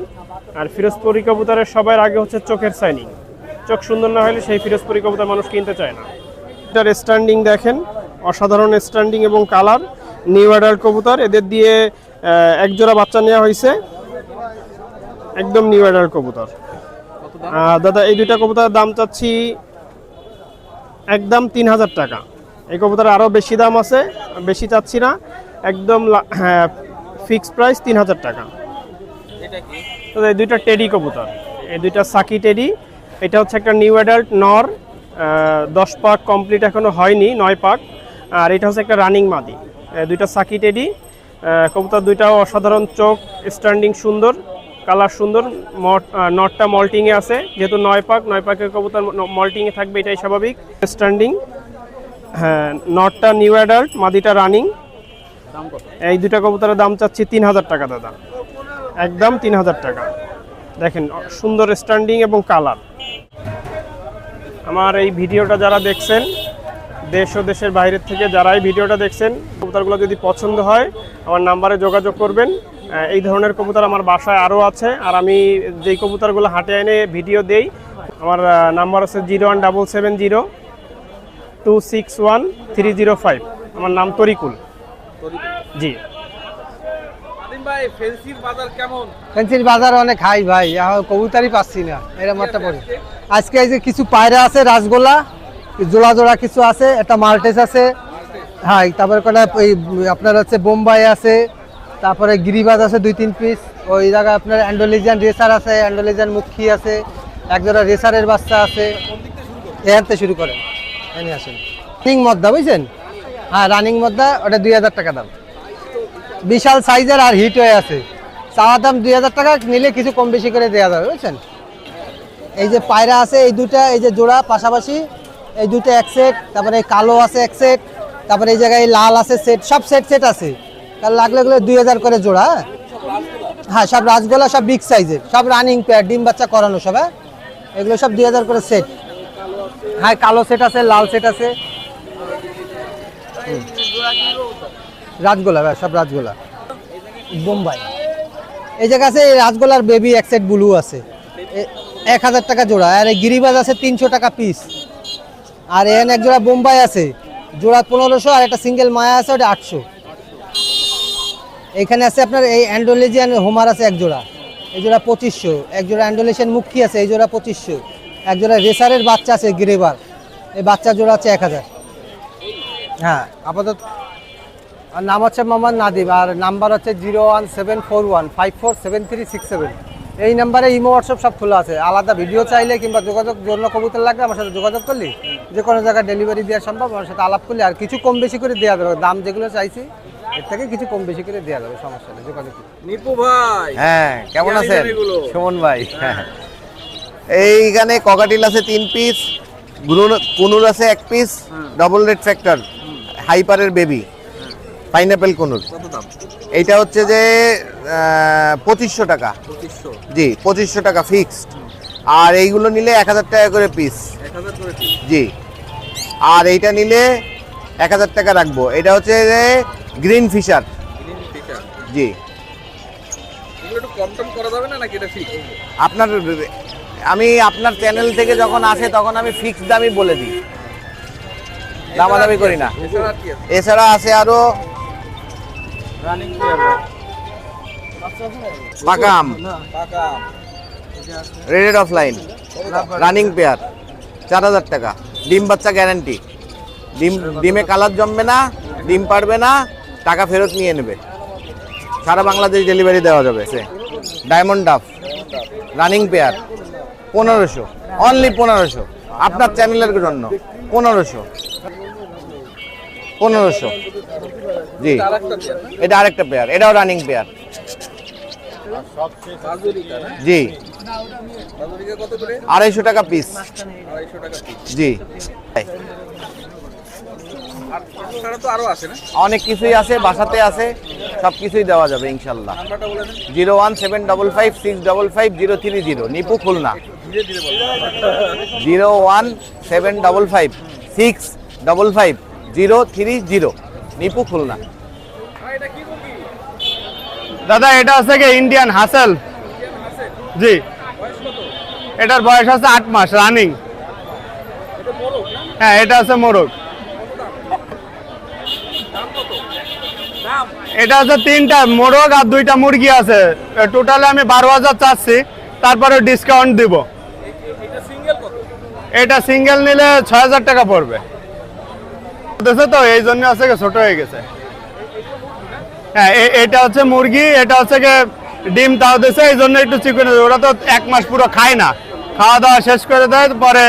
আর ফিরোজপুরি কবুতরের সবার আগে হচ্ছে চোখের সাইনিং, চোখ সুন্দর না হলে সেই ফিরোজপুরি কবুতর মানুষ কিনতে চায় না। এটার স্ট্যান্ডিং দেখেন, অসাধারণ স্ট্যান্ডিং এবং কালার। নিউ অ্যাডাল্ট কবুতর, এদের দিয়ে এক জোড়া বাচ্চা নেওয়া হয়েছে, একদম নিউ অ্যাডাল্ট কবুতর। দাদা এই দুইটা কবুতরের দাম চাচ্ছি একদম 3000 টাকা। এই কবুতরের আরও বেশি দাম আছে, বেশি চাচ্ছি না, একদম ফিক্স প্রাইস 3000 টাকা। দাদা এই দুইটা টেডি কবুতর, এই দুইটা সাকি টেডি। এটা হচ্ছে একটা নিউ অ্যাডাল্ট নর, 10 পাক কমপ্লিট এখনো হয়নি, 9 পাক। আর এটা হচ্ছে একটা রানিং মাদি। দুইটা সাকি টেডি কবুতর, দুইটাও অসাধারণ চোখ, স্ট্যান্ডিং সুন্দর, কালার সুন্দর। নটটা মল্টিংয়ে আছে, যেহেতু 9 পাক, 9 পাকের কবুতর মল্টিংয়ে থাকবে, এটাই স্বাভাবিক। স্ট্যান্ডিং, হ্যাঁ নটটা নিউ অ্যাডাল্ট, মাদিটা রানিং। এই দুইটা কবুতরের দাম চাচ্ছি 3000 টাকা দাদা, একদম 3000 টাকা। দেখেন সুন্দর স্ট্যান্ডিং এবং কালার। আমার এই ভিডিওটা যারা দেখছেন, দেশ ও দেশের বাইরের থেকে যারা এই ভিডিওটা দেখছেন, কবুতরগুলো যদি পছন্দ হয় আমার নাম্বারে যোগাযোগ করবেন। এই ধরনের কবুতর আমার বাসায় আরও আছে। আর আমি যেই কবুতরগুলো হাটে এনে ভিডিও দেই, আমার নাম্বার আছে 01702613005। আমার নাম তরিকুল। জি ফেন্সির বাজার অনেক হাই ভাই, কবুতরই পাচ্ছি না, এরা মাত্রা পড়ে। আজকে এই যে কিছু পায়রা আছে, রাসগোল্লা জোড়া জোড়া কিছু আছে, একটা মাল্টেস আছে, হ্যাঁ তারপরে কটা আপনার হচ্ছে বোম্বাই আছে, তারপরে গিরিবাজ আছে 2-3 পিস। ওই জায়গায় আপনার অ্যান্ডোলিজিয়ান রেসার আছে, অ্যান্ডোলিজিয়ান মুখী আছে, একজোড়া রেসারের বাচ্চা আছে। এতে শুরু করেন, এনে আসেন। রানিং মদ্দা বুঝছেন, হ্যাঁ রানিং মদ্দা, ওটা 2000 টাকা দাম, বিশাল সাইজের আর হিট হয়ে আছে। চাওয়া দাম 2000 টাকা, নিলে কিছু কম বেশি করে দেওয়া যাবে বুঝছেন। এই যে পায়রা আছে এই দুটা, এই যে জোড়া পাশাপাশি, এই দুটো এক সেট। তারপরে এই কালো আছে এক সেট, তারপরে এই জায়গায় লাল আছে সেট, সব সেট আছে। তাহলে লাগলে এগুলো 2000 করে জোড়া। হ্যাঁ সব রাজগোলা, সব বিগ সাইজের, সব রানিং পেয়ার, ডিম বাচ্চা করানো সব। হ্যাঁ এগুলো সব 2000 করে সেট। হ্যাঁ কালো সেট আছে, লাল সেট আছে, রাজগোলা সব রাজগোলা। বোম্বাই এই জায়গা আছে, রাজগোলার বেবি এক সেট ব্লু আছে, 1000 টাকা জোড়া। আর এই গিরিবাজ আছে 300 টাকা পিস। আর এখানে এক জোড়া বোম্বাই আছে, জোড়া 1500। আর একটা সিঙ্গেল মায়া আছে, ওটা 800। এখানে আছে আপনার এই অ্যান্ডোলেজিয়ান হোমার আছে এক জোড়া, এই জোড়া 2500। এক জোড়া অ্যান্ডোলেশিয়ান মুখী আছে, এই জোড়া 2500। এক জোড়া রেসারের বাচ্চা আছে গ্রেবার, এই বাচ্চা জোড়া আছে 1000। হ্যাঁ আপাতত আর নাম হচ্ছে মোহাম্মদ নাদিম, আর নাম্বার হচ্ছে 01741547367। এই নাম্বারে ইমো হোয়াটসঅ্যাপ সব খোলা আছে। আলাদা ভিডিও চাইলে কিংবা যোগাযোগ জন্য কবুতর লাগবে আমার সাথে যোগাযোগ করলে যে কোনো জায়গায় ডেলিভারি দেওয়া সম্ভব, আমার সাথে আলাপ করলে আর কিছু কম বেশি করে দেওয়া যাবে। দাম যেগুলো চাইছি এর থেকে কিছু কম বেশি করে দেওয়া যাবে, সমস্যা নেই, যোগাযোগ। নিপু ভাই, হ্যাঁ কেমন আছেন সুমন ভাই? এইখানে ককাটিল আছে 3 পিস, কুনুর আছে 1 পিস, ডবল রেড ফ্যাক্টর হাইপারের বেবি। পাইনাপেল কোনুর কত দাম? এইটা হচ্ছে যে 2500 টাকা। 2500। জি 2500 টাকা ফিক্সড। আর এইগুলো নিলে 1000 টাকা করে পিস। 1000 করে পিস। জি। আর এইটা নিলে 1000 টাকা রাখবো। এটা হচ্ছে যে গ্রিন ফিশার। Green Fischer. জি। এগুলো একটু কম টম করা যাবে না নাকি এটা ফিক্স? আপনার আমি আপনার চ্যানেল থেকে যখন আসে তখন আমি ফিক্সড দামই বলে দিই, দামাদামি করি না। এছাড়া আর কি আছে? এছাড়া আছে আরো পাকা আম, পাকা আম। রেডেড অফলাইন, রানিং পেয়ার 4000 টাকা। ডিম বাচ্চা গ্যারান্টি। ডিমে কালার জমবে না, ডিম পারবে না, টাকা ফেরত নিয়ে নেবে। সারা বাংলাদেশ ডেলিভারি দেওয়া যাবে। ডায়মন্ড ডাফ রানিং পেয়ার 1500, অনলি 1500 আপনার চ্যানেলের জন্য। 1500 জি। এটা আরেকটা পেয়ার, এটাও রানিং পেয়ার। বাজুরিকা না? জি বাজুরিকা কত করে? 250 টাকা পিস। 250 টাকা পিস। জি। আর তাছাড়া তো আরো আছে না? অনেক কিছুই আছে, বাসাতে আছে, সব কিছুই দেওয়া যাবে ইনশাল্লাহ। নাম্বারটা বলে দেন। 01755 নিপু খুলনা। ধীরে ধীরে বলুন। 01755 নিপু খুলনা। দাদা এটা আছে কি ইন্ডিয়ান হাসেল। জি, এটার বয়স আছে 8 মাস রানিং। হ্যাঁ এটা আছে মোরগ। এটা আছে 3টা মোরগ আর 2টা মুরগি আছে। টোটালে আমি 12,000 চাচ্ছি, তারপরে ডিসকাউন্ট দিব। এটা সিঙ্গেল নিলে 6,000 টাকা পড়বে। তো এই জন্য আছে ছোট হয়ে গেছে। হ্যাঁ এটা হচ্ছে মুরগি, এটা হচ্ছে ডিম তাও দিচ্ছে, এই জন্য একটু চিকন। ওরা তো 1 মাস পুরো খায় না, খাওয়া দাওয়া শেষ করে দেয়, পরে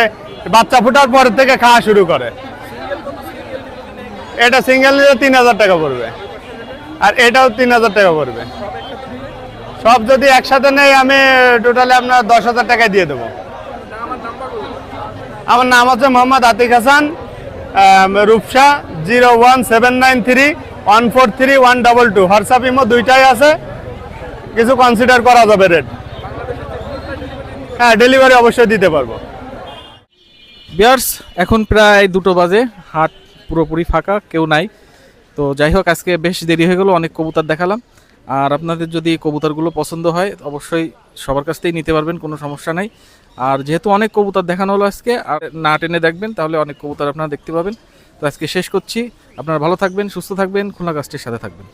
বাচ্চা ফুটার পর থেকে খাওয়া শুরু করে। এটা সিঙ্গেল নিলে 3,000 টাকা পড়বে, আর এটাও 3,000 টাকা পড়বে। সব যদি একসাথে নেই আমি টোটালি আপনার 10,000 টাকায় দিয়ে দেবো। আমার নাম হচ্ছে মোহাম্মদ আতিক হাসান, রূপসা। 01793143122। হোয়াটসঅ্যাপ ইমো দুইটাই আছে, কিছু কনসিডার করা যাবে রেট। হ্যাঁ ডেলিভারি অবশ্যই দিতে পারবো। বিয়ার্স এখন প্রায় 2টো বাজে, হাট পুরোপুরি ফাঁকা, কেউ নাই। তো যাই হোক আজকে বেশ দেরি হয়ে গেল, অনেক কবুতর দেখালাম। আর আপনাদের যদি কবুতরগুলো পছন্দ হয় অবশ্যই সবার কাছ থেকেই নিতে পারবেন, কোনো সমস্যা নাই। আর যেহেতু অনেক কবুতর দেখানো হলো আজকে, আর না টেনে দেখবেন তাহলে অনেক কবুতর আপনারা দেখতে পাবেন। তো আজকে শেষ করছি। আপনারা ভালো থাকবেন, সুস্থ থাকবেন, খুলনা কাস্টের সাথে থাকবেন।